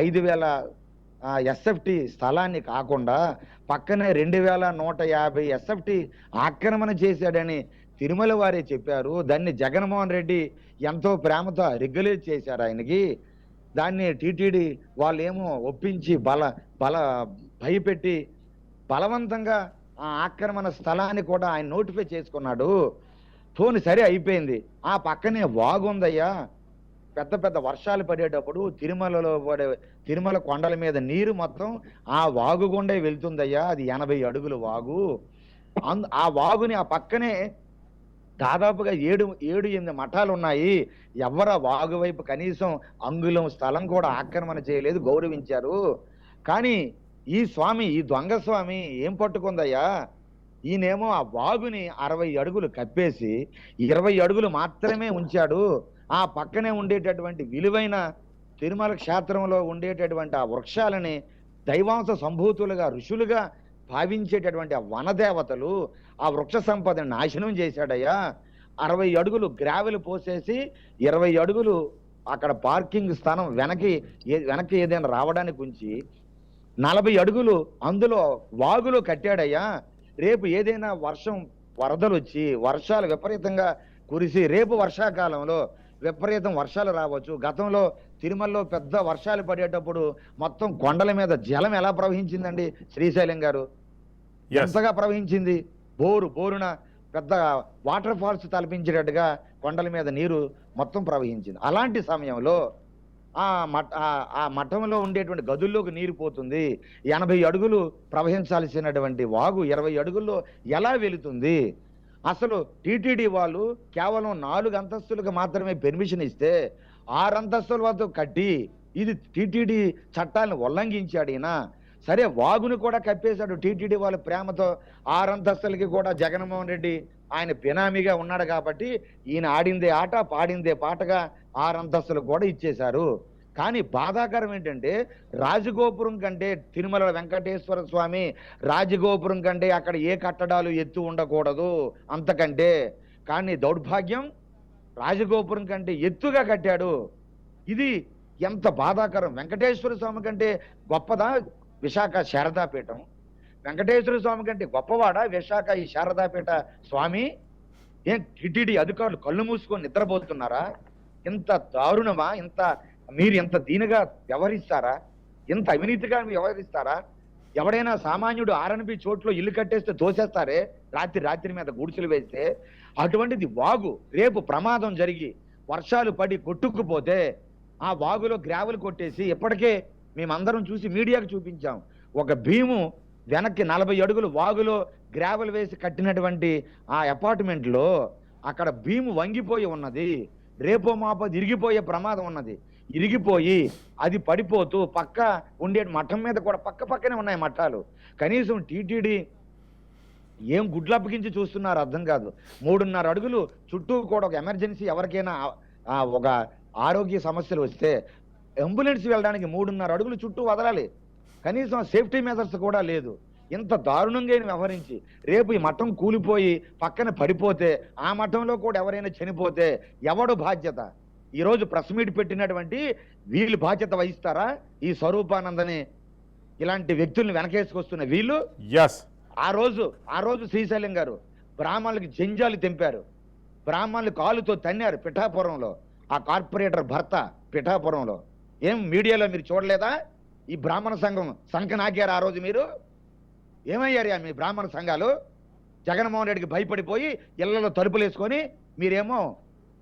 S4: 5,000 ఎస్ఎఫ్టి స్థలాన్ని కాకుండా పక్కనే 2,150 ఎస్ఎఫ్టి ఆక్రమణ చేశాడని తిరుమల వారే చెప్పారు. దాన్ని జగన్మోహన్ రెడ్డి ఎంతో ప్రేమతో రెగ్యులేట్ చేశారు ఆయనకి. దాన్ని టీటీడీ వాళ్ళు ఏమో ఒప్పించి భయపెట్టి బలవంతంగా ఆ ఆక్రమణ స్థలాన్ని కూడా ఆయన నోటిఫై చేసుకున్నాడు. పోనీ సరే అయిపోయింది. ఆ పక్కనే వాగు ఉందయ్యా, పెద్ద పెద్ద వర్షాలు పడేటప్పుడు తిరుమల కొండల మీద నీరు మొత్తం ఆ వాగు గుండే వెళ్తుందయ్యా, అది 80 అడుగుల వాగు. ఆ వాగుని ఆ పక్కనే దాదాపుగా 7-8 మఠాలు ఉన్నాయి. ఎవరు వాగు వైపు కనీసం అంగుళం స్థలం కూడా ఆక్రమణ చేయలేదు, గౌరవించారు. కానీ ఈ స్వామి, ఈ దొంగ స్వామి ఏం పట్టుకుందయ్యా, ఈయనేమో ఆ వాగుని 60 అడుగులు కప్పేసి 20 అడుగులు మాత్రమే ఉంచాడు. ఆ పక్కనే ఉండేటటువంటి విలువైన తిరుమల క్షేత్రంలో ఉండేటటువంటి ఆ వృక్షాలని దైవాంశ సంభూతులుగా, ఋషులుగా భావించేటటువంటి ఆ వనదేవతలు ఆ వృక్ష సంపదను నాశనం చేశాడయ్యా. 60 అడుగులు గ్రావెల్ పోసేసి 20 అడుగులు అక్కడ పార్కింగ్ స్థానం వెనక్కి ఏదైనా రావడానికి ఉంచి 40 అడుగులు అందులో వాగులో కట్టాడయ్యా. రేపు ఏదైనా వరదలు వచ్చి వర్షాలు విపరీతంగా కురిసి రేపు వర్షాకాలంలో విపరీతం వర్షాలు రావచ్చు. గతంలో తిరుమలలో పెద్ద వర్షాలు పడేటప్పుడు మొత్తం కొండల మీద జలం ఎలా ప్రవహించిందండి శ్రీశైలం గారు? ఎంతగా ప్రవహించింది? బోరున పెద్ద వాటర్ ఫాల్స్ తలపించేటట్టుగా కొండల మీద నీరు మొత్తం ప్రవహించింది. అలాంటి సమయంలో ఆ మఠంలో ఉండేటువంటి గదుల్లోకి నీరు పోతుంది. 80 అడుగులు ప్రవహించాల్సినటువంటి వాగు 20 అడుగుల్లో ఎలా వెళుతుంది? అసలు టీటీడీ వాళ్ళు కేవలం 4 అంతస్తులకు మాత్రమే పెర్మిషన్ ఇస్తే 6 అంతస్తుల వద్ద కట్టి ఇది టీటీడీ చట్టాలను ఉల్లంఘించాడు ఈయన. సరే, వాగును కూడా కప్పేశాడు టీటీడీ వాళ్ళ ప్రేమతో. 6 అంతస్తులకి కూడా జగన్మోహన్ రెడ్డి ఆయన బినామీగా ఉన్నాడు కాబట్టి ఈయన ఆడిందే ఆట పాడిందే పాటగా 6 అంతస్తులు కూడా ఇచ్చేశారు. కానీ బాధాకరం ఏంటంటే రాజగోపురం కంటే తిరుమల వెంకటేశ్వర స్వామి రాజగోపురం కంటే అక్కడ ఏ కట్టడాలు ఎత్తు ఉండకూడదు అంతకంటే. కానీ దౌర్భాగ్యం, రాజగోపురం కంటే ఎత్తుగా కట్టాడు. ఇది ఎంత బాధాకరం. వెంకటేశ్వర స్వామి కంటే గొప్పదా విశాఖ శారదాపీఠం? వెంకటేశ్వర స్వామి కంటే గొప్పవాడా విశాఖ ఈ శారదాపీఠ స్వామి? ఏం టిటిడి అధికారులు కళ్ళు మూసుకొని నిద్రపోతున్నారా? ఇంత దారుణమా? మీరు ఎంత దీనిగా వ్యవహరిస్తారా? ఇంత అవినీతిగా వ్యవహరిస్తారా? ఎవడైనా సామాన్యుడు ఆర్ఎన్బి చోట్లో ఇల్లు కట్టేస్తే తోసేస్తారే రాత్రి మీద గుడిసెలు వేస్తే. అటువంటిది వాగు రేపు ప్రమాదం జరిగి వర్షాలు పడి కొట్టుకుపోతే ఆ వాగులో గ్రావెల్ కొట్టేసి ఇప్పటికే మేమందరం చూసి మీడియాకు చూపించాం. ఒక భీము వెనక్కి 40 అడుగులు వాగులో గ్రావెల్ వేసి కట్టినటువంటి ఆ అపార్ట్మెంట్లో అక్కడ భీము వంగిపోయి ఉన్నది. రేపో మాపో ఇరిగిపోయే ప్రమాదం ఉన్నది. ఇరిగిపోయి అది పడిపోతూ పక్క ఉండే మఠం మీద కూడా పక్కనే ఉన్నాయి మఠాలు. కనీసం టీటీడీ ఏం గుడ్లప్పగించి చూస్తున్నారు అర్థం కాదు. 3.5 అడుగులు చుట్టూ కూడా ఒక ఎమర్జెన్సీ ఎవరికైనా ఒక ఆరోగ్య సమస్యలు వస్తే అంబులెన్స్ వెళ్ళడానికి 3.5 అడుగులు చుట్టూ వదలాలి. కనీసం సేఫ్టీ మెజర్స్ కూడా లేదు. ఇంత దారుణంగా వ్యవహరించి రేపు ఈ మఠం కూలిపోయి పక్కన పడిపోతే ఆ మఠంలో కూడా ఎవరైనా చనిపోతే ఎవడు బాధ్యత? ఈరోజు ప్రెస్ మీట్ పెట్టినటువంటి వీళ్ళు బాధ్యత వహిస్తారా? ఈ స్వరూపానందని ఇలాంటి వ్యక్తుల్ని వెనకేసుకొస్తున్న వీళ్ళు. ఆ రోజు శ్రీశైలం గారు బ్రాహ్మణులకి జంజాలు తెంపారు. బ్రాహ్మణులు కాలుతో తన్నారు పిఠాపురంలో. ఆ కార్పొరేటర్ భర్త పిఠాపురంలో. ఏం మీడియాలో మీరు చూడలేదా? ఈ బ్రాహ్మణ సంఘం సంకనాకారు ఆ రోజు. మీరు ఏమయ్యారు మీ బ్రాహ్మణ సంఘాలు? జగన్మోహన్ రెడ్డికి భయపడిపోయి ఇళ్లలో తలుపులు వేసుకొని మీరేమో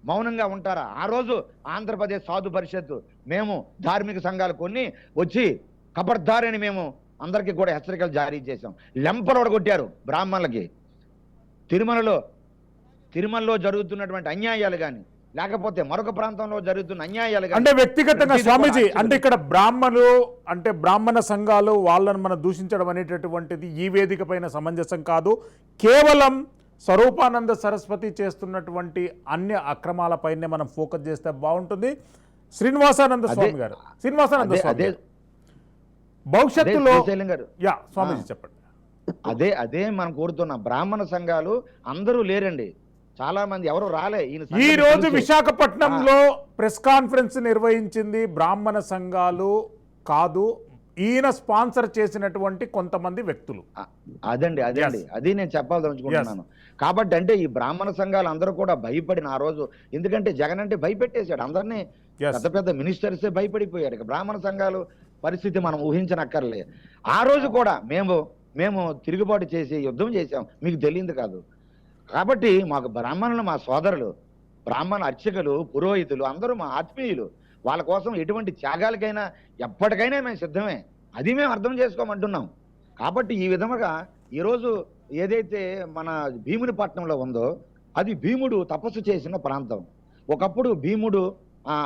S4: మౌనంగా ఉంటారా? ఆ రోజు ఆంధ్రప్రదేశ్ సాధు పరిషత్తు మేము ధార్మిక సంఘాలు కొన్ని వచ్చి ఖబర్దారని మేము అందరికీ కూడా హెచ్చరికలు జారీ చేశాం. లెంపలు కొట్టారు బ్రాహ్మణులకి. తిరుమలలో జరుగుతున్నటువంటి అన్యాయాలు కానీ లేకపోతే మరొక ప్రాంతంలో జరుగుతున్న అన్యాయాలు
S1: అంటే వ్యక్తిగతంగా స్వామీజీ అంటే ఇక్కడ బ్రాహ్మణ సంఘాలు వాళ్ళని మనం దూషించడం అనేటటువంటిది ఈ వేదిక పైన సమంజసం కాదు. కేవలం స్వరూపానంద సరస్వతి చేస్తున్నటువంటి అన్య అక్రమాలపైనే మనం ఫోకస్ చేస్తే బాగుంటుంది. శ్రీనివాసానంద స్వామి గారు భవిష్యత్తులో స్వామీజీ చెప్పండి.
S4: అదే మనం కోరుతున్నాం. బ్రాహ్మణ సంఘాలు అందరూ లేరండి, చాలా మంది ఎవరు రాలే.
S1: ఈ రోజు విశాఖపట్నంలో ప్రెస్ కాన్ఫరెన్స్ నిర్వహించింది బ్రాహ్మణ సంఘాలు కాదు, ఈయన స్పాన్సర్ చేసినటువంటి కొంతమంది వ్యక్తులు.
S4: అది నేను చెప్పాలనుకుంటున్నాను. కాబట్టి అంటే ఈ బ్రాహ్మణ సంఘాలు అందరూ కూడా భయపడిన ఆ రోజు, ఎందుకంటే జగన్ అంటే భయపెట్టేశాడు అందరినీ. పెద్ద మినిస్టర్సే భయపడిపోయారు. ఇక బ్రాహ్మణ సంఘాలు పరిస్థితి మనం ఊహించనక్కర్లే. ఆ రోజు కూడా మేము తిరుగుబాటు చేసి యుద్ధం చేశాం, మీకు తెలియదు కాదు. కాబట్టి మాకు బ్రాహ్మణులు మా సోదరులు, బ్రాహ్మణ అర్చకులు, పురోహితులు అందరూ మా ఆత్మీయులు. వాళ్ళ కోసం ఎటువంటి త్యాగాలకైనా ఎప్పటికైనా మేము సిద్ధమే. అది మేము అర్థం చేసుకోమంటున్నాం. కాబట్టి ఈ విధముగా ఈరోజు ఏదైతే మన భీమునిపట్నంలో ఉందో అది భీముడు తపస్సు చేసిన ప్రాంతం. ఒకప్పుడు భీముడు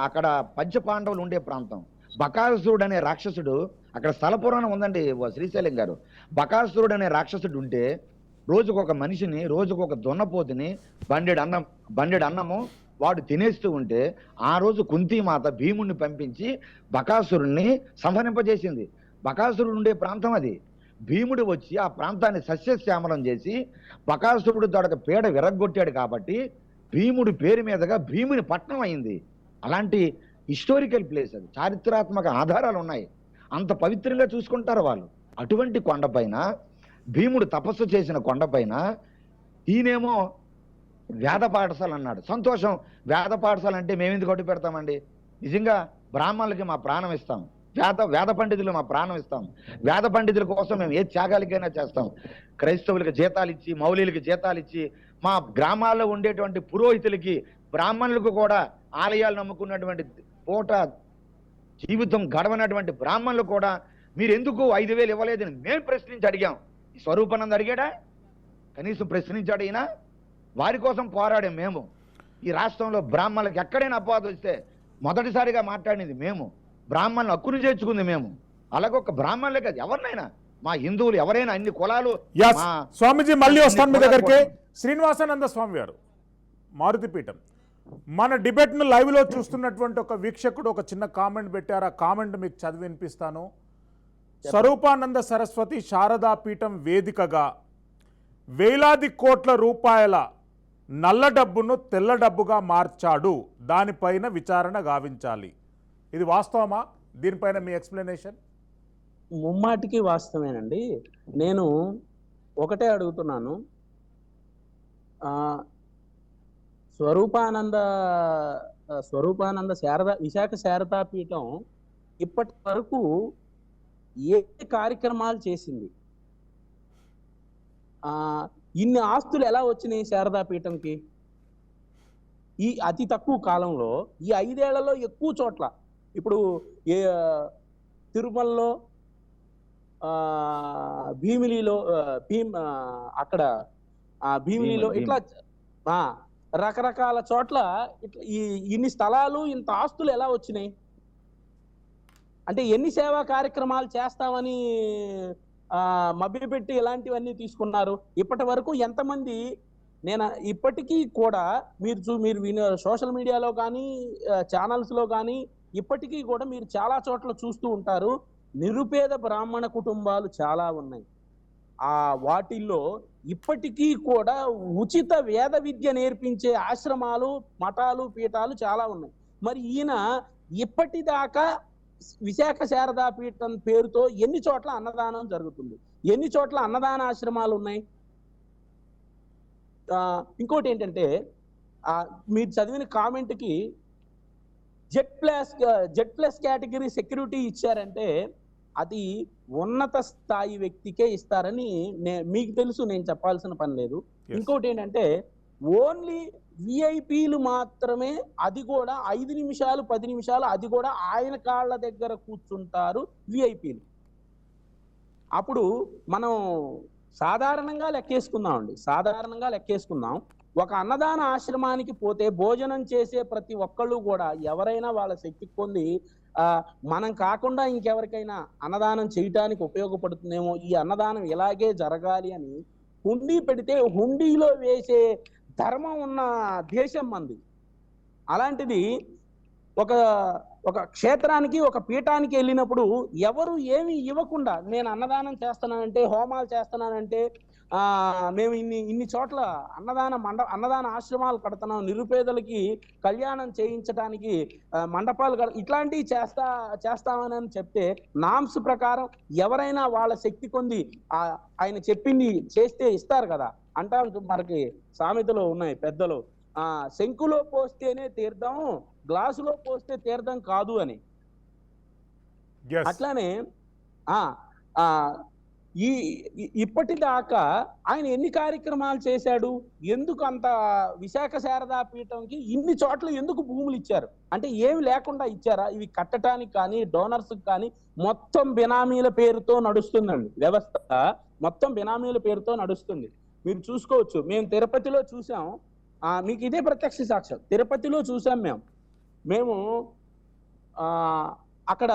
S4: అక్కడ పంచపాండవులు ఉండే ప్రాంతం. బకాసురుడు అనే రాక్షసుడు అక్కడ స్థల పురాణం ఉందండి శ్రీశైలం గారు. బకాసురుడు అనే రాక్షసుడు ఉంటే రోజుకొక మనిషిని, రోజుకొక దున్నపోతుని, బండెడు అన్నము వాడు తినేస్తూ ఉంటే ఆ రోజు కుంతీమాత భీముడిని పంపించి బకాసురుణ్ణి సంహరింపజేసింది. బకాసురుడు ఉండే ప్రాంతం అది. భీముడు వచ్చి ఆ ప్రాంతాన్ని సస్యశ్యామలం చేసి బకాసురుడు దొడక పీడ విరగ్గొట్టాడు కాబట్టి భీముడి పేరు మీదుగా భీముని పట్టణం అయింది. అలాంటి హిస్టోరికల్ ప్లేస్ అది, చారిత్రాత్మక ఆధారాలు ఉన్నాయి. అంత పవిత్రంగా చూసుకుంటారు వాళ్ళు. అటువంటి కొండపైన భీముడు తపస్సు చేసిన కొండపైన ఈయనేమో వేద పాఠశాల అన్నాడు. సంతోషం, వేద పాఠశాల అంటే మేమెందుకు అడ్డు పెడతామండి? నిజంగా బ్రాహ్మణులకి మా ప్రాణం ఇస్తాం, వేద పండితులు మా ప్రాణం ఇస్తాం. వేద పండితుల కోసం మేము ఏ త్యాగాలకైనా చేస్తాం. క్రైస్తవులకి జీతాలు ఇచ్చి, మౌలీలకి జీతాలు ఇచ్చి, మా గ్రామాల్లో ఉండేటువంటి పురోహితులకి, బ్రాహ్మణులకు కూడా ఆలయాలు నమ్ముకున్నటువంటి పూట జీవితం గడవనటువంటి బ్రాహ్మణులు కూడా మీరు ఎందుకు 5,000 ఇవ్వలేదని మేము ప్రశ్నించి అడిగాం. ఈ స్వరూపానంద అడిగాడా? కనీసం ప్రశ్నించాడు ఈయన? వారి కోసం పోరాడాం మేము. ఈ రాష్ట్రంలో బ్రాహ్మణులకు ఎక్కడైనా అపవాదం వస్తే మొదటిసారిగా మాట్లాడింది మేము. బ్రాహ్మణులు హక్కును చేర్చుకుంది మేము. అలాగే ఒక బ్రాహ్మణులే కాదు, ఎవరినైనా, మా హిందువులు ఎవరైనా, అన్ని కులాలు.
S1: స్వామీజీ మళ్ళీ వస్తాను మీ దగ్గరికి. శ్రీనివాసానంద స్వామి గారు, మారుతిపీఠం. మన డిబేట్ను లైవ్లో చూస్తున్నటువంటి ఒక వీక్షకుడు ఒక చిన్న కామెంట్ పెట్టారు. ఆ కామెంట్ మీకు చదివి వినిపిస్తాను. స్వరూపానంద సరస్వతి శారదా పీఠం వేదికగా వేలాది కోట్ల రూపాయల నల్ల డబ్బును తెల్ల డబ్బుగా మార్చాడు, దానిపైన విచారణ గావించాలి. ఇది వాస్తవమా? దీనిపైన మీ ఎక్స్ప్లెనేషన్?
S3: ముమ్మాటికి వాస్తవేనండి. నేను ఒకటే అడుగుతున్నాను, స్వరూపానంద విశాఖ శారదా పీఠం ఇప్పటి వరకు ఏ కార్యక్రమాలు చేసింది? ఇన్ని ఆస్తులు ఎలా వచ్చినాయి శారదా పీఠంకి? ఈ అతి తక్కువ కాలంలో, ఈ 5 ఏళ్లలో ఎక్కువ చోట్ల, ఇప్పుడు తిరుమలలో, భీమిలిలో, అక్కడ భీమిలిలో, ఇట్లా రకరకాల చోట్ల ఇట్లా ఇన్ని స్థలాలు, ఇంత ఆస్తులు ఎలా వచ్చినాయి? అంటే ఎన్ని సేవా కార్యక్రమాలు చేస్తామని మభ్యపెట్టి ఇలాంటివన్నీ తీసుకున్నారు? ఇప్పటి వరకు ఎంతమంది? నేను ఇప్పటికీ కూడా మీరు సోషల్ మీడియాలో కానీ, ఛానల్స్లో కానీ ఇప్పటికీ కూడా మీరు చాలా చోట్ల చూస్తూ ఉంటారు, నిరుపేద బ్రాహ్మణ కుటుంబాలు చాలా ఉన్నాయి. వాటిల్లో ఇప్పటికీ కూడా ఉచిత వేద విద్య నేర్పించే ఆశ్రమాలు, మఠాలు, పీఠాలు చాలా ఉన్నాయి. మరి ఈయన ఇప్పటిదాకా విశాఖ శారదా పీఠం పేరుతో ఎన్ని చోట్ల అన్నదానం జరుగుతుంది? ఎన్ని చోట్ల అన్నదాన ఆశ్రమాలు ఉన్నాయి? ఇంకోటి ఏంటంటే, మీరు చదివిన కామెంట్కి జెడ్ ప్లస్ కేటగిరీ సెక్యూరిటీ ఇచ్చారంటే అది ఉన్నత స్థాయి వ్యక్తికే ఇస్తారని మీకు తెలుసు, నేను చెప్పాల్సిన పని లేదు. ఇంకోటి ఏంటంటే, ఓన్లీ విఐపీలు మాత్రమే, అది కూడా 5 నిమిషాలు 10 నిమిషాలు, అది కూడా ఆయన కాళ్ళ దగ్గర కూర్చుంటారు విఐపీలు. అప్పుడు మనం సాధారణంగా లెక్కేసుకుందాం. ఒక అన్నదాన ఆశ్రమానికి పోతే భోజనం చేసే ప్రతి ఒక్కళ్ళు కూడా ఎవరైనా వాళ్ళ శక్తి పొంది మనం కాకుండా ఇంకెవరికైనా అన్నదానం చేయటానికి ఉపయోగపడుతుందేమో, ఈ అన్నదానం ఇలాగే జరగాలి అని హుండీ పెడితే హుండీలో వేసే ధర్మం ఉన్న దేశం మంది. అలాంటిది ఒక క్షేత్రానికి, ఒక పీఠానికి వెళ్ళినప్పుడు ఎవరు ఏమి ఇవ్వకుండా నేను అన్నదానం చేస్తున్నానంటే, హోమాలు చేస్తున్నానంటే, మేము ఇన్ని చోట్ల అన్నదాన ఆశ్రమాలు కడుతున్నాం, నిరుపేదలకి కళ్యాణం చేయించడానికి మండపాలు ఇట్లాంటివి చేస్తామని చెప్తే, నామ్స్ ప్రకారం ఎవరైనా వాళ్ళ శక్తి కొంది ఆయన చెప్పింది చేస్తే ఇస్తారు కదా. అంటారు మనకి సామెతలు ఉన్నాయి పెద్దలు, శంకులో పోస్తేనే తీర్థం, గ్లాసులో పోస్తే తీర్థం కాదు అని. అట్లానే ఇప్పటిదాకా ఆయన ఎన్ని కార్యక్రమాలు చేశాడు? ఎందుకు అంత విశాఖ శారదా పీఠంకి ఇన్ని చోట్ల ఎందుకు భూములు ఇచ్చారు? అంటే ఏమి లేకుండా ఇచ్చారా? ఇవి కట్టడానికి కానీ, డోనర్స్ కానీ మొత్తం బినామీల పేరుతో నడుస్తుందండి వ్యవస్థ. మొత్తం బినామీల పేరుతో నడుస్తుంది. మీరు చూసుకోవచ్చు, మేము తిరుపతిలో చూసాం, మీకు ఇదే ప్రత్యక్ష సాక్ష్యం. తిరుపతిలో చూసాం మేము అక్కడ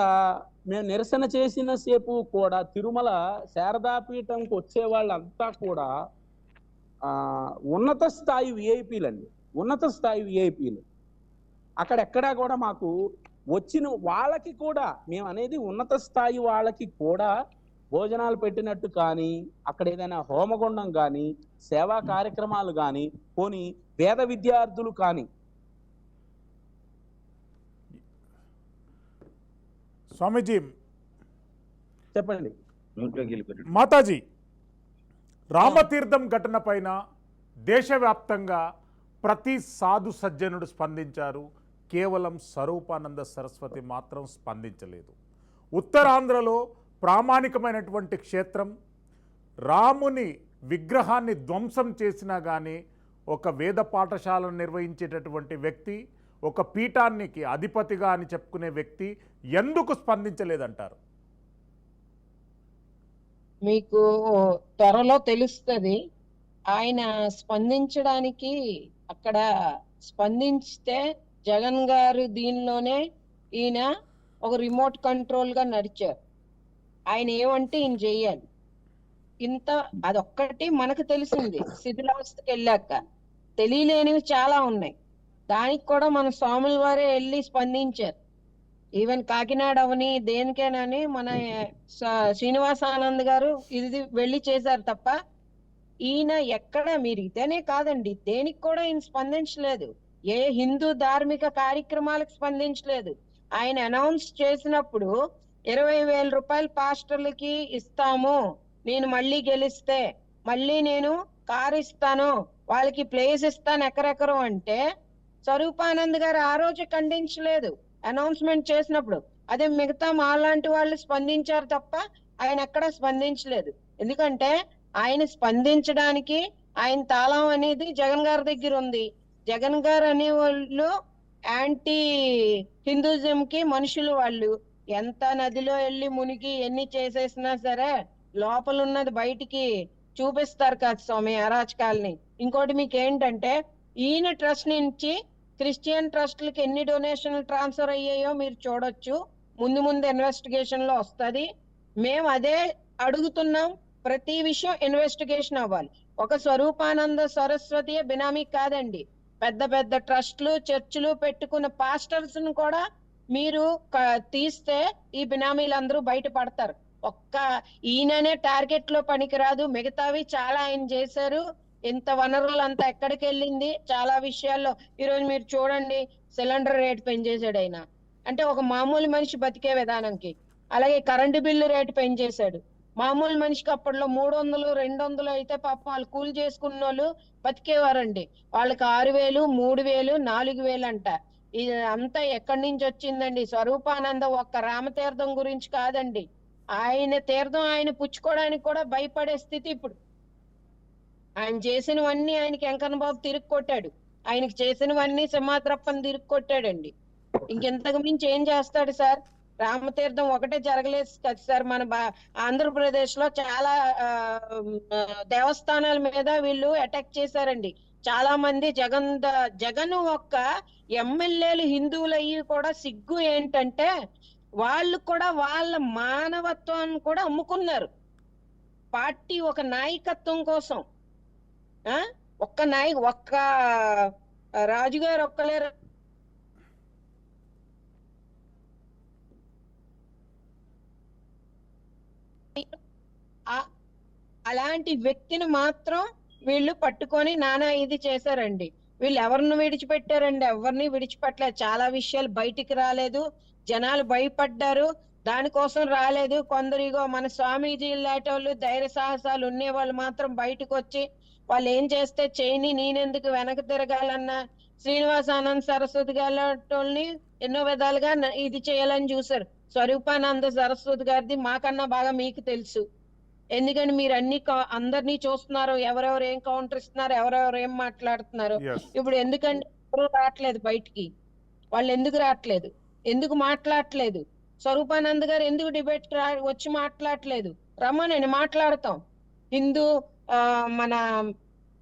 S3: మేము నిరసన చేసిన సేపు కూడా తిరుమల శారదాపీఠంకి వచ్చే వాళ్ళంతా కూడా ఉన్నత స్థాయి విఐపీలు అండి, ఉన్నత స్థాయి విఐపీలు. అక్కడెక్కడా కూడా మాకు వచ్చిన వాళ్ళకి కూడా, మేము అనేది ఉన్నత స్థాయి వాళ్ళకి కూడా భోజనాలు పెట్టినట్టు కానీ, అక్కడ ఏదైనా హోమగుండం కానీ, సేవా కార్యక్రమాలు కానీ, పోని వేద విద్యార్థులు కానీ.
S1: స్వామీజీ
S3: చెప్పండి.
S1: మాతాజీ, రామతీర్థం ఘటన పైన దేశవ్యాప్తంగా ప్రతి సాధు సజ్జనుడు స్పందించారు, కేవలం స్వరూపానంద సరస్వతి మాత్రం స్పందించలేదు. ఉత్తరాంధ్రలో ప్రామాణికమైనటువంటి క్షేత్రం, రాముని విగ్రహాన్ని ధ్వంసం చేసినా కానీ ఒక వేద పాఠశాలను నిర్వహించేటటువంటి వ్యక్తి, ఒక పీఠానికి అధిపతిగా అని చెప్పుకునే వ్యక్తి ఎందుకు స్పందించలేదంటారు?
S2: మీకు త్వరలో తెలుస్తుంది. ఆయన స్పందించడానికి అక్కడ స్పందించితే జగన్ గారు దీనిలోనే ఈయన ఒక రిమోట్ కంట్రోల్ గా నడిచారు. ఆయన ఏమంటే ఈయన చెయ్యాలి. ఇంత అదొక్కటి మనకు తెలిసింది. శిథిలావస్థకి వెళ్ళాక తెలియలేనివి చాలా ఉన్నాయి. దానికి కూడా మన స్వాముల వారే వెళ్ళి స్పందించారు. ఈవెన్ కాకినాడ అవని దేనికేనని మన శ్రీనివాసానంద్ గారు ఇది వెళ్ళి చేశారు తప్ప ఈయన ఎక్కడ, మీరు ఇదేనే కాదండి, దేనికి కూడా ఈయన స్పందించలేదు. ఏ హిందూ ధార్మిక కార్యక్రమాలకు స్పందించలేదు. ఆయన అనౌన్స్ చేసినప్పుడు 20,000 రూపాయలు పాస్టర్లకి ఇస్తాము, నేను మళ్ళీ గెలిస్తే మళ్ళీ నేను కారు ఇస్తాను, వాళ్ళకి ప్లేస్ ఇస్తాను ఎకరెకరం అంటే స్వరూపానంద్ గారు ఆ రోజు ఖండించలేదు అనౌన్స్మెంట్ చేసినప్పుడు. అదే మిగతా మాలాంటి వాళ్ళు స్పందించారు తప్ప ఆయన ఎక్కడ స్పందించలేదు. ఎందుకంటే ఆయన స్పందించడానికి ఆయన తాళం అనేది జగన్ గారి దగ్గర ఉంది. జగన్ గారు అనే వాళ్ళు యాంటీ హిందూజం కి మనుషులు. వాళ్ళు ఎంత నదిలో వెళ్ళి మునిగి ఎన్ని చేసేసినా సరే లోపల ఉన్నది బయటికి చూపిస్తారు కదా స్వామి, అరాచకాలని. ఇంకోటి మీకు ఏంటంటే, ఈయన ట్రస్ట్ నుంచి క్రిస్టియన్ ట్రస్ట్లకి ఎన్ని డొనేషన్లు ట్రాన్స్ఫర్ అయ్యాయో మీరు చూడొచ్చు. ముందు ముందు ఇన్వెస్టిగేషన్ లో వస్తుంది. మేము అదే అడుగుతున్నాం, ప్రతి విషయం ఇన్వెస్టిగేషన్ అవ్వాలి. ఒక స్వరూపానంద సరస్వతి బినామీ కాదండి, పెద్ద పెద్ద ట్రస్ట్లు చర్చిలు పెట్టుకున్న పాస్టర్స్ ను కూడా మీరు తీస్తే ఈ బినామీలందరూ బయటపడతారు. ఒక్క ఈయననే టార్గెట్ లో పనికిరాదు, మిగతావి చాలా ఆయన చేశారు. ఇంత వనరులు అంతా ఎక్కడికి వెళ్ళింది చాలా విషయాల్లో. ఈరోజు మీరు చూడండి, సిలిండర్ రేట్ పెంచేశాడు ఆయన, అంటే ఒక మామూలు మనిషి బతికే విధానంకి. అలాగే కరెంటు బిల్లు రేటు పెంచేశాడు. మామూలు మనిషికి అప్పట్లో 300, 200 అయితే పాపం వాళ్ళు కూలి చేసుకున్న వాళ్ళు బతికేవారండి. వాళ్ళకి 6,000, 3,000, 4,000 అంట. ఇది అంతా ఎక్కడి నుంచి వచ్చిందండి? స్వరూపానంద ఒక్క రామతీర్థం గురించి కాదండి, ఆయన తీర్థం ఆయన పుచ్చుకోవడానికి కూడా భయపడే స్థితి ఇప్పుడు. ఆయన చేసినవన్నీ ఆయనకి వెంకన్న బాబు తిరిగి కొట్టాడు, ఆయనకి చేసినవన్నీ సింహాద్రప్పని తిరిగి కొట్టాడండి. ఇంకెంతకు మించి ఏం చేస్తాడు సార్? రామతీర్థం ఒకటే జరగలేదు కదా సార్. మన ఆంధ్రప్రదేశ్ లో చాలా దేవస్థానాల మీద వీళ్ళు అటాక్ చేశారండి. చాలా మంది జగన్ ఒక్క ఎమ్మెల్యేలు హిందువులు అయ్యి కూడా సిగ్గు ఏంటంటే వాళ్ళు కూడా వాళ్ళ మానవత్వాన్ని కూడా అమ్ముకున్నారు పార్టీ ఒక నాయకత్వం కోసం. ఒక్క రాజుగారు ఒక్కలేరు అలాంటి వ్యక్తిని మాత్రం వీళ్ళు పట్టుకొని నానా ఇది చేశారండి. వీళ్ళు ఎవరిని విడిచిపెట్టారండి? ఎవరిని విడిచిపెట్టలేదు. చాలా విషయాలు బయటికి రాలేదు, జనాలు భయపడ్డారు, దానికోసం రాలేదు. కొందరిగో మన స్వామీజీ లాంటి ధైర్య సాహసాలు ఉండే వాళ్ళు మాత్రం బయటకు వచ్చి వాళ్ళు ఏం చేస్తే చేయని, నేనెందుకు వెనక తిరగాలన్న శ్రీనివాసానంద సరస్వతి గారిని ఎన్నో విధాలుగా ఇది చేయాలని చూసారు. స్వరూపానంద సరస్వతి గారిది మాకన్నా బాగా మీకు తెలుసు. ఎందుకంటే మీరు అందరినీ చూస్తున్నారు, ఎవరెవరు ఏం కౌంటర్ ఇస్తున్నారు, ఎవరెవరు ఏం మాట్లాడుతున్నారు. ఇప్పుడు ఎందుకంటే ఎవరు రావట్లేదు బయటికి? వాళ్ళు ఎందుకు రావట్లేదు? ఎందుకు మాట్లాడట్లేదు? స్వరూపానంద గారు ఎందుకు డిబేట్ వచ్చి మాట్లాడట్లేదు? రమ్మనండి, మాట్లాడతాం. హిందూ మన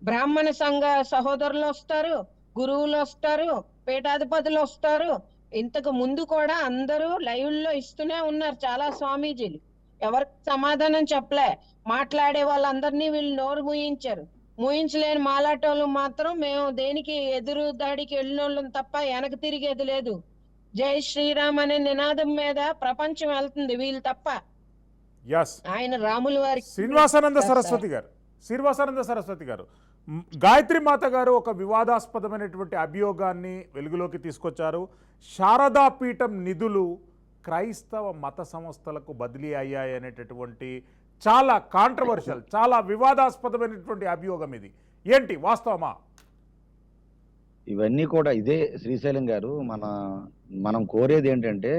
S2: బ్రాహ్మణ సంఘ సహోదరులు వస్తారు, గురువులు వస్తారు, పీఠాధిపతులు వస్తారు, ఇంతకు ముందు కూడా అందరూ లైవ్ లో ఇస్తూనే ఉన్నారు చాలా స్వామీజీలు, ఎవరికి సమాధానం చెప్పలే. మాట్లాడే వాళ్ళందరినీ వీళ్ళు నోరు మూయించారు. మూయించలేని మాలాటోళ్ళు మాత్రం మేము దేనికి ఎదురు దాడికి వెళ్ళినోళ్ళం తప్ప వెనక తిరిగేది లేదు. జై శ్రీరామ్ అనే నినాదం మీద ప్రపంచం వెళ్తుంది, వీళ్ళు తప్ప.
S1: యస్
S2: ఆయన రాముల వారికి
S1: శ్రీనివాసానంద సరస్వతి గారు గాయత్రి మాత గారు ఒక వివాదాస్పదమైనటువంటి అభియోగాన్ని వెలుగులోకి తీసుకొచ్చారు. శారదా పీఠం నిధులు క్రైస్తవ మత సంస్థలకు బదిలీ అయ్యాయి అనేటటువంటి చాలా కాంట్రవర్షియల్, చాలా వివాదాస్పదమైనటువంటి అభియోగం. ఇది ఏంటి, వాస్తవమా?
S4: ఇవన్నీ కూడా ఇదే శ్రీశైలం గారు, మనం కోరేది ఏంటంటే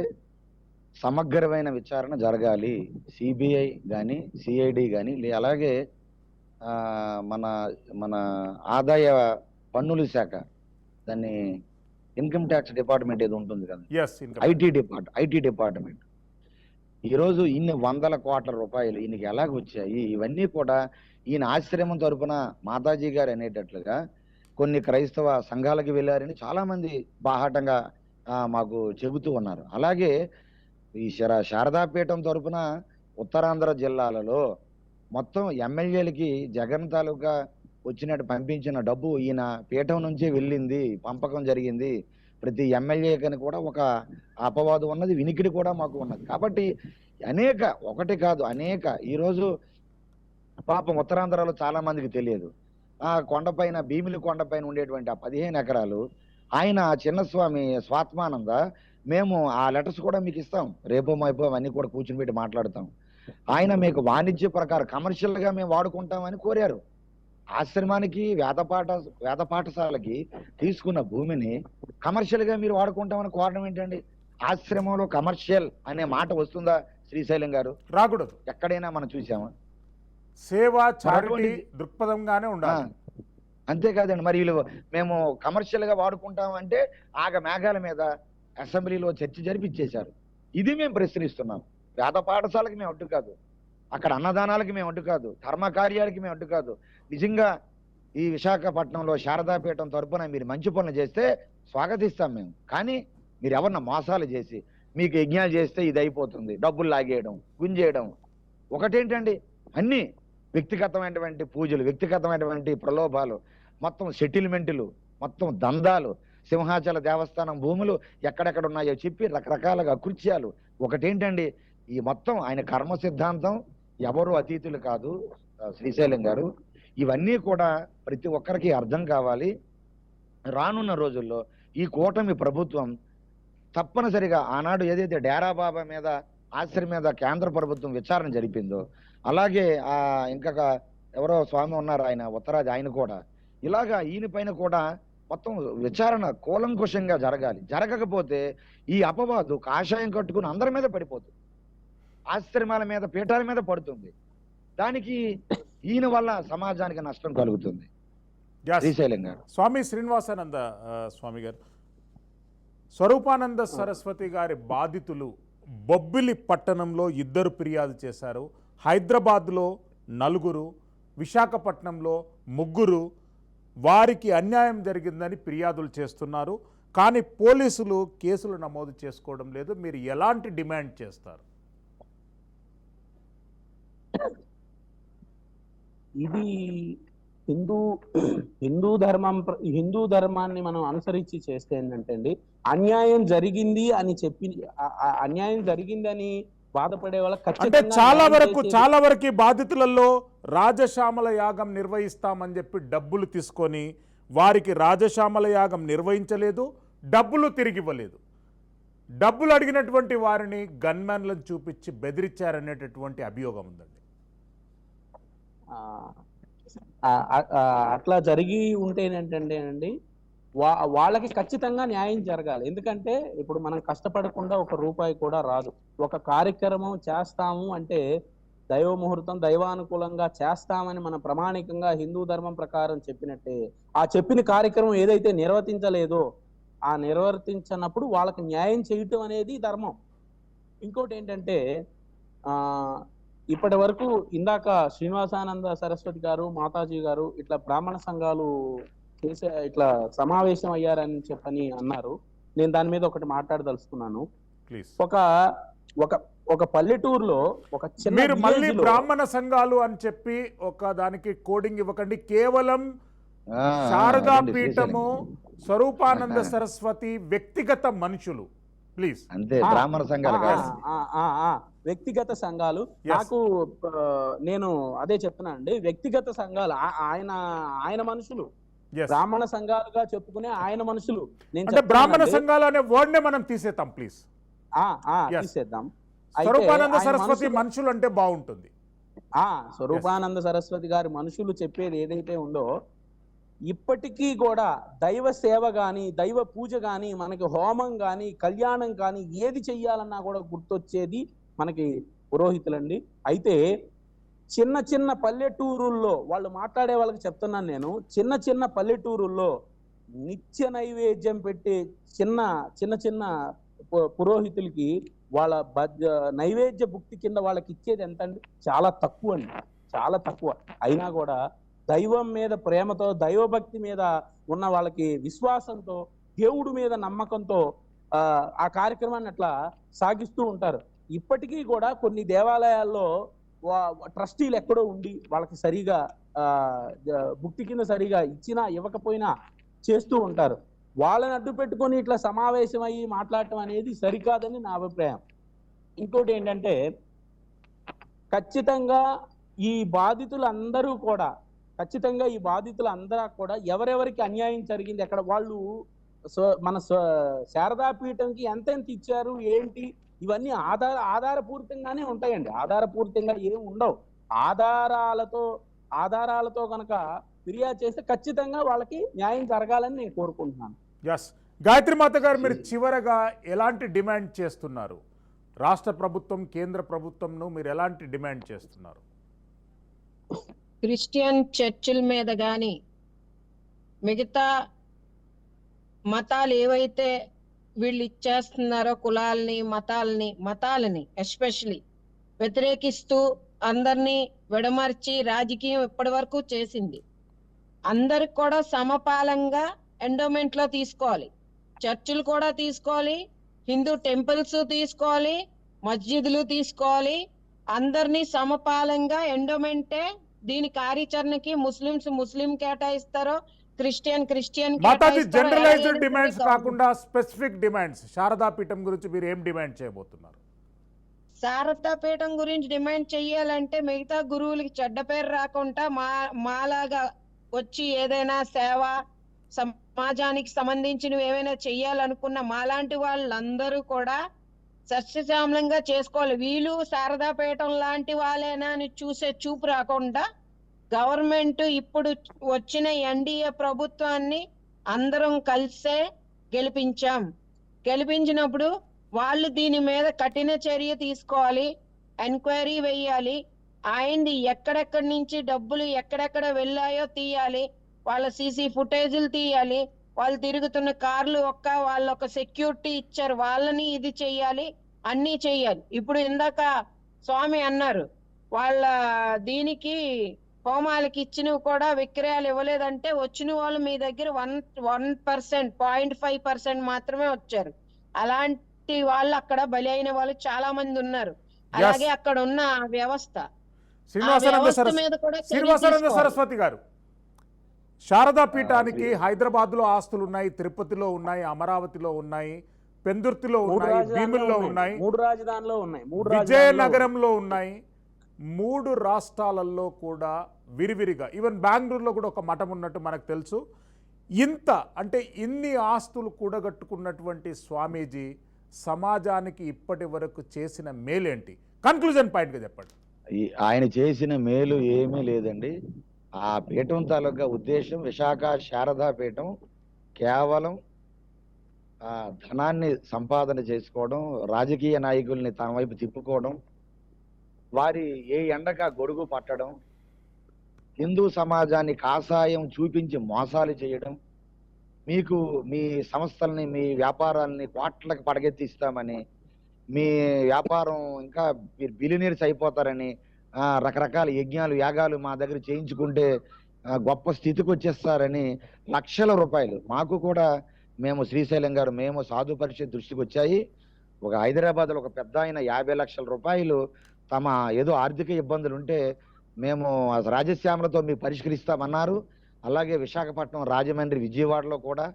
S4: సమగ్రమైన విచారణ జరగాలి. సిబిఐ కానీ సిఐడి కానీ, అలాగే మన మన ఆదాయ పన్నుల శాఖ, దాన్ని ఇన్కమ్ ట్యాక్స్ డిపార్ట్మెంట్ ఏది ఉంటుంది కదా, ఐటీ డిపార్ట్మెంట్, ఈరోజు ఇన్ని 100 కోట్ల రూపాయలు ఈయనకి ఎలాగ వచ్చాయి? ఇవన్నీ కూడా ఈయన ఆశ్రమం తరపున మాతాజీ గారు అనేటట్లుగా కొన్ని క్రైస్తవ సంఘాలకి వెళ్ళారని చాలా మంది బాహాటంగా మాకు చెబుతూ ఉన్నారు. అలాగే ఈ శారదాపీఠం తరపున ఉత్తరాంధ్ర జిల్లాలలో మొత్తం ఎమ్మెల్యేలకి జగన్ తాలూకా వచ్చినట్టు పంపించిన డబ్బు ఈయన పీఠం నుంచే వెళ్ళింది, పంపకం జరిగింది. ప్రతి ఎమ్మెల్యేకని కూడా ఒక అపవాదం ఉన్నది, వినికిడి కూడా మాకు ఉన్నది. కాబట్టి ఒకటి కాదు అనేక, ఈరోజు పాపం ఉత్తరాంధ్రలో చాలా మందికి తెలియదు, ఆ కొండపైన భీమిలి కొండపైన ఉండేటువంటి ఆ 15 ఎకరాలు ఆయన చిన్నస్వామి స్వాత్మానంద, మేము ఆ లెటర్స్ కూడా మీకు ఇస్తాం, రేపో మైపో అన్ని కూడా కూర్చుని పెట్టి మాట్లాడతాం. ఆయన మీకు వాణిజ్య ప్రకారం కమర్షియల్ గా మేము వాడుకుంటామని కోరారు. ఆశ్రమానికి వేద పాఠశాలకి తీసుకున్న భూమిని కమర్షియల్ గా మీరు వాడుకుంటామని కోరడం ఏంటండి? ఆశ్రమంలో కమర్షియల్ అనే మాట వస్తుందా శ్రీశైలం గారు?
S1: రాకూడదు.
S4: ఎక్కడైనా మనం చూసామా?
S1: సేవ చారిటీ దృక్పథంగానే ఉండాలి.
S4: అంతేకాదండి, మరి వీళ్ళు మేము కమర్షియల్ గా వాడుకుంటాం అంటే మేఘాల మీద అసెంబ్లీలో చర్చ జరిపించేశారు. ఇది మేము ప్రశ్నిస్తున్నాం. వేద పాఠశాలకి మేము అడ్డు కాదు, అక్కడ అన్నదానాలకి మేము అడ్డు కాదు, ధర్మ కార్యాలకి మేము అడ్డు కాదు. నిజంగా ఈ విశాఖపట్నంలో శారదాపీఠం తరపున మీరు మంచి పనులు చేస్తే స్వాగతిస్తాం మేము. కానీ మీరు ఎవరన్నా మోసాలు చేసి మీకు యజ్ఞాలు చేస్తే ఇది అయిపోతుంది, డబ్బులు లాగేయడం, గుంజేయడం, ఒకటేంటండి అన్ని వ్యక్తిగతమైనటువంటి పూజలు, వ్యక్తిగతమైనటువంటి ప్రలోభాలు, మొత్తం సెటిల్మెంట్లు, మొత్తం దందాలు, సింహాచల దేవస్థానం భూములు ఎక్కడెక్కడ ఉన్నాయో చెప్పి రకరకాలుగా కృత్యాలు. ఒకటేంటండి, ఈ మొత్తం ఆయన కర్మ సిద్ధాంతం ఎవరు అతీతులు కాదు శ్రీశైలం గారు. ఇవన్నీ కూడా ప్రతి ఒక్కరికి అర్థం కావాలి. రానున్న రోజుల్లో ఈ కూటమి ప్రభుత్వం తప్పనిసరిగా ఆనాడు ఏదైతే డేరా బాబా మీద ఆశ్రమం మీద కేంద్ర ప్రభుత్వం విచారణ జరిపిందో, అలాగే ఇంకొక ఎవరో స్వామి ఉన్నారు ఆయన ఉత్తరాది, ఆయన కూడా ఇలాగా ఈయన పైన కూడా మొత్తం విచారణ కూలంకుషంగా జరగాలి. జరగకపోతే ఈ అపవాదు కాషాయం కట్టుకుని అందరి మీద పడిపోతుంది, ఆశ్రమాల మీద పీఠాల మీద పడుతుంది. దానికి ఈయన వల్ల సమాజానికి నష్టం కలుగుతుంది. శ్రీశైలం గారు,
S1: స్వామి శ్రీనివాసానంద స్వామి గారు, స్వరూపానంద సరస్వతి గారి బాధితులు బొబ్బిలి పట్టణంలో 2 ఫిర్యాదు చేశారు. హైదరాబాద్లో 4, విశాఖపట్నంలో 3 వారికి అన్యాయం జరిగిందని ఫిర్యాదులు చేస్తున్నారు. కానీ పోలీసులు కేసులు నమోదు చేసుకోవడం లేదు. మీరు ఎలాంటి డిమాండ్ చేస్తారు?
S3: ఇది హిందూ ధర్మాన్ని మనం అనుసరించి చేస్తే ఏంటంటే అండి, అన్యాయం జరిగింది అని చెప్పి అన్యాయం జరిగిందని బాధపడే వాళ్ళకి
S1: అంటే చాలా వరకు బాధితులలో రాజశ్యామల యాగం నిర్వహిస్తామని చెప్పి డబ్బులు తీసుకొని వారికి రాజశ్యామల యాగం నిర్వహించలేదు, డబ్బులు తిరిగి ఇవ్వలేదు. డబ్బులు అడిగినటువంటి వారిని గన్మ్యాన్లను చూపించి బెదిరించారనేటటువంటి అభియోగం ఉందండి.
S3: అట్లా జరిగి ఉంటేనేంటంటే అండి, వాళ్ళకి ఖచ్చితంగా న్యాయం జరగాలి. ఎందుకంటే ఇప్పుడు మనం కష్టపడకుండా ఒక రూపాయి కూడా రాదు. ఒక కార్యక్రమం చేస్తాము అంటే దైవ ముహూర్తం దైవానుకూలంగా చేస్తామని మన ప్రామాణికంగా హిందూ ధర్మం ప్రకారం చెప్పినట్టే ఆ చెప్పిన కార్యక్రమం ఏదైతే నిర్వర్తించలేదో ఆ నిర్వర్తించినప్పుడు వాళ్ళకి న్యాయం చేయటం అనేది ధర్మం. ఇంకోటి ఏంటంటే ఇప్పటి వరకు ఇందాక శ్రీనివాసానంద సరస్వతి గారు, మాతాజీ గారు ఇట్లా బ్రాహ్మణ సంఘాలు ఇట్లా సమావేశం అయ్యారని చెప్పని అన్నారు. నేను దాని మీద ఒకటి మాట్లాడదలుచుకున్నాను.
S1: ప్లీజ్.
S3: ఒక ఒక ఒక పల్లెటూరులో ఒక చిన్న
S1: మీరు మళ్ళీ
S3: village లో-
S1: బ్రాహ్మణ సంఘాలు అని చెప్పి ఒక దానికి కోడింగ్ ఇవ్వకండి. కేవలం శారదా
S4: అదండి,
S1: పీఠము, స్వరూపానంద సరస్వతి వ్యక్తిగత మనుషులు. ప్లీజ్.
S4: అంతే, బ్రాహ్మణ సంఘాలు కాదు.
S3: వ్యక్తిగత సంఘాలు. నాకు నేను అదే చెప్తున్నా అండి, వ్యక్తిగత సంఘాలు ఆయన మనుషులు,
S1: Yes.
S3: బ్రాహ్మణ సంఘాలుగా చెప్పుకునే ఆయన మనుషులు. నేను
S1: అంటే బ్రాహ్మణ
S3: చెప్తున్నానండి,
S1: సంఘాలు అనే వర్డ్ నే మనం తీసేద్దాం ప్లీజ్. Yes.
S3: తీసేద్దాం. అయితే
S1: స్వరూపానంద
S3: ఆయన
S1: సరస్వతి మనుషులు అంటే బాగుంటుంది.
S3: స్వరూపానంద సరస్వతి గారి మనుషులు చెప్పేది ఏదైతే ఉందో, ఇప్పటికీ కూడా దైవ సేవ గాని, దైవ పూజ గాని, మనకి హోమం గాని, కళ్యాణం కానీ ఏది చెయ్యాలన్నా కూడా గుర్తొచ్చేది మనకి పురోహితులండి. అయితే చిన్న చిన్న పల్లెటూరుల్లో వాళ్ళు మాట్లాడే వాళ్ళకి చెప్తున్నాను నేను, చిన్న చిన్న పల్లెటూరుల్లో నిత్య నైవేద్యం పెట్టే చిన్న చిన్న చిన్న పురోహితులకి వాళ్ళ నైవేద్య భుక్తి కింద వాళ్ళకి ఇచ్చేది ఎంత అండి? చాలా తక్కువ అండి, చాలా తక్కువ. అయినా కూడా దైవం మీద ప్రేమతో, దైవభక్తి మీద ఉన్న వాళ్ళకి విశ్వాసంతో, దేవుడి మీద నమ్మకంతో ఆ కార్యక్రమాన్ని అట్లా సాగిస్తూ ఉంటారు. ఇప్పటికీ కూడా కొన్ని దేవాలయాల్లో ట్రస్టీలు ఎక్కడో ఉండి వాళ్ళకి సరిగా భుక్తి కింద సరిగా ఇచ్చినా ఇవ్వకపోయినా చేస్తూ ఉంటారు. వాళ్ళని అడ్డు పెట్టుకొని ఇట్లా సమావేశం అయ్యి మాట్లాడటం అనేది సరికాదని నా అభిప్రాయం. ఇంకోటి ఏంటంటే, ఖచ్చితంగా ఈ బాధితులందరూ కూడా ఎవరెవరికి అన్యాయం జరిగింది, ఎక్కడ వాళ్ళు మన శారదా పీఠంకి ఎంత ఇచ్చారు ఏంటి, ఇవన్నీ ఆధారపూరితంగానే ఉంటాయండి. ఆధారపూరితంగా ఏం ఉండవు. ఆధారాలతో కనుక ఫిర్యాదు చేస్తే ఖచ్చితంగా వాళ్ళకి న్యాయం జరగాలని నేను కోరుకుంటున్నాను.
S1: ఎస్. గాయత్రి మాత గారు, మీరు చివరగా ఎలాంటి డిమాండ్ చేస్తున్నారు? రాష్ట్ర ప్రభుత్వం, కేంద్ర ప్రభుత్వంను మీరు ఎలాంటి డిమాండ్ చేస్తున్నారు?
S2: క్రిస్టియన్ చర్చిల మీద కానీ, మిగతా మతాలు ఏవైతే వీళ్ళు ఇచ్చేస్తున్నారో కులాలని, మతాలని ఎస్పెషలీ వ్యతిరేకిస్తూ అందరినీ విడమర్చి రాజకీయం ఇప్పటి వరకు చేసింది. అందరికి కూడా సమపాలంగా ఎండోమెంట్ లో తీసుకోవాలి, చర్చిలు కూడా తీసుకోవాలి, హిందూ టెంపుల్స్ తీసుకోవాలి, మస్జిద్లు తీసుకోవాలి. అందరినీ సమపాలంగా ఎండోమెంటే దీని కార్యాచరణకి ముస్లిం కేటాయిస్తారో, క్రిస్టియన్
S1: మాతాజీ, జనరలైజ్డ్ డిమాండ్స్ కాకుండా స్పెసిఫిక్ డిమాండ్స్ శారదా పీఠం గురించి మీరు ఏం డిమాండ్ చేయబోతున్నారు?
S2: శారదా పీఠం గురించి డిమాండ్ చెయ్యాలంటే, మిగతా గురువులకి చెడ్డ పేరు రాకుండా మాలాగా వచ్చి ఏదైనా సేవ, సమాజానికి సంబంధించినవి ఏమైనా చెయ్యాలనుకున్న మాలాంటి వాళ్ళందరూ కూడా సస్యశ్యామలంగా చేసుకోవాలి. వీళ్ళు శారదా పీఠం లాంటి వాళ్ళేనా అని చూసే చూపు రాకుండా, గవర్నమెంట్ ఇప్పుడు వచ్చిన ఎన్డీఏ ప్రభుత్వాన్ని అందరం కలిసే గెలిపించినప్పుడు వాళ్ళు దీని మీద కఠిన చర్య తీసుకోవాలి, ఎంక్వైరీ వేయాలి. ఆయనది ఎక్కడెక్కడి నుంచి డబ్బులు ఎక్కడెక్కడ వెళ్ళాయో తీయాలి, వాళ్ళ సీసీ ఫుటేజీలు తీయాలి, వాళ్ళు తిరుగుతున్న కార్లు వాళ్ళొక సెక్యూరిటీ ఇచ్చారు, వాళ్ళని ఇది చెయ్యాలి, అన్నీ చెయ్యాలి. ఇప్పుడు ఇందాక స్వామి అన్నారు, వాళ్ళ దీనికి హోమాలకి ఇచ్చినవి కూడా విక్రయాలు ఇవ్వలేదంటే, వచ్చిన వాళ్ళు మీ దగ్గర 1%, 0.5% మాత్రమే వచ్చారు. అలాంటి వాళ్ళు అక్కడ బలి అయిన వాళ్ళు చాలా మంది ఉన్నారు. అలాగే అక్కడ ఉన్న వ్యవస్థ
S1: శ్రీనివాసానంద సరస్వతి గారు, శారదా పీఠానికి హైదరాబాద్ లో ఆస్తులు ఉన్నాయి, తిరుపతిలో ఉన్నాయి, అమరావతిలో ఉన్నాయి, పెందుర్తిలో ఉన్నాయి, భీముల్లో ఉన్నాయి,
S3: 3 రాజధానుల్లో ఉన్నాయి,
S1: విజయనగరంలో ఉన్నాయి. 3 రాష్ట్రాలలో కూడా విరివిరిగా, ఈవెన్ బెంగళూరులో కూడా ఒక మఠం ఉన్నట్టు మనకు తెలుసు. ఇన్ని ఆస్తులు కూడగట్టుకున్నటువంటి స్వామీజీ సమాజానికి ఇప్పటి వరకు చేసిన మేలేంటి? కన్క్లూజన్ పాయింట్గా చెప్పండి.
S4: ఆయన చేసిన మేలు ఏమీ లేదండి. ఆ పీఠం తాలూకా ఉద్దేశం, విశాఖ శారదా పీఠం కేవలం ధనాన్ని సంపాదన చేసుకోవడం, రాజకీయ నాయకుల్ని తన వైపు తిప్పుకోవడం, వారి ఏ ఎండక గొడుగు పట్టడం, హిందూ సమాజాన్ని కాషాయం చూపించి మోసాలు చేయడం, మీకు మీ సంస్థల్ని, మీ వ్యాపారాలని కోట్లకు పడగెత్తిస్తామని, మీ వ్యాపారం ఇంకా మీరు బిలియనీర్స్ అయిపోతారని, రకరకాల యజ్ఞాలు యాగాలు మా దగ్గర చేయించుకుంటే గొప్ప స్థితికి వచ్చేస్తారని లక్షల రూపాయలు, మాకు కూడా మేము శ్రీశైలం గారు మేము సాధు పరిషత్ దృష్టికి వచ్చాయి. ఒక హైదరాబాద్లో ఒక పెద్ద ఆయన 50 లక్షల రూపాయలు తమ ఏదో ఆర్థిక ఇబ్బందులు ఉంటే మేము రాజశ్యామలతో మేము పరిష్కరిస్తామన్నారు. అలాగే విశాఖపట్నం, రాజమండ్రి, విజయవాడలో కూడా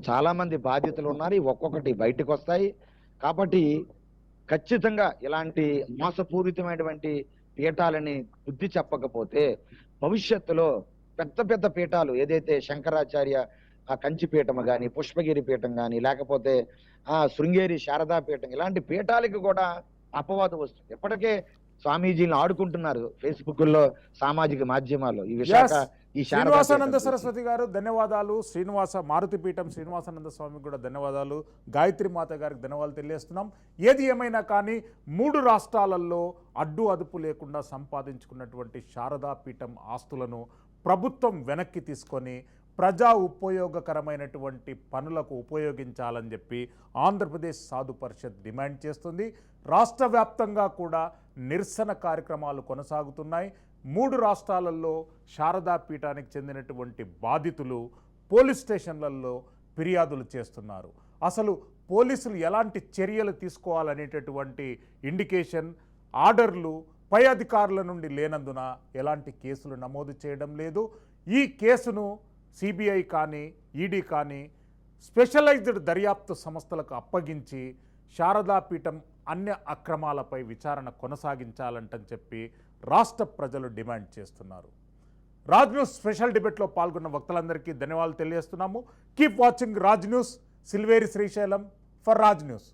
S4: చాలా మంది బాధితులు ఉన్నారు. ఒక్కొక్కటి బయటకు వస్తాయి. కాబట్టి ఖచ్చితంగా ఇలాంటి మోసపూరితమైనటువంటి పీఠాలని బుద్ధి చెప్పకపోతే భవిష్యత్తులో పెద్ద పెద్ద పీఠాలు ఏదైతే శంకరాచార్య ఆ కంచిపీఠం కానీ, పుష్పగిరి పీఠం కానీ, లేకపోతే శృంగేరి శారదా పీఠం, ఇలాంటి పీఠాలకి కూడా అపవాదం వస్తుంది. ఎప్పటికే స్వామీజీని ఆడుకుంటున్నారు ఫేస్బుక్ లో, సామాజిక మాధ్యమాల్లో. ఈ విశాఖ ఈ
S1: శ్రీనివాసానంద సరస్వతి గారు ధన్యవాదాలు. మారుతిపీఠం శ్రీనివాసానంద స్వామికి కూడా ధన్యవాదాలు. గాయత్రి మాత గారికి ధన్యవాదాలు తెలియజేస్తున్నాం. ఏది ఏమైనా కానీ 3 రాష్ట్రాలలో అడ్డు అదుపు లేకుండా సంపాదించుకున్నటువంటి శారదా పీఠం ఆస్తులను ప్రభుత్వం వెనక్కి తీసుకొని ప్రజా ఉపయోగకరమైనటువంటి పనులకు ఉపయోగించాలని చెప్పి ఆంధ్రప్రదేశ్ సాధు పరిషత్ డిమాండ్ చేస్తుంది. రాష్ట్ర వ్యాప్తంగా కూడా నిరసన కార్యక్రమాలు కొనసాగుతున్నాయి. 3 రాష్ట్రాలలో శారదా పీఠానికి చెందినటువంటి బాధితులు పోలీస్ స్టేషన్లలో ఫిర్యాదులు చేస్తున్నారు. అసలు పోలీసులు ఎలాంటి చర్యలు తీసుకోవాలనేటటువంటి ఇండికేషన్, ఆర్డర్లు పై అధికారుల నుండి లేనందున ఎలాంటి కేసులు నమోదు చేయడం లేదు. ఈ కేసును సిబిఐ కానీ, ఈడీ కానీ స్పెషలైజ్డ్ దర్యాప్తు సంస్థలకు అప్పగించి శారదాపీఠం అన్య అక్రమాలపై విచారణ కొనసాగించాలంటని చెప్పి రాష్ట్ర ప్రజలు డిమాండ్ చేస్తున్నారు. రాజ్ న్యూస్ స్పెషల్ డిబేట్లో పాల్గొన్న వక్తలందరికీ ధన్యవాదాలు తెలియజేస్తున్నాము. Keep watching Raj news. Silveri Srisailam for Raj news.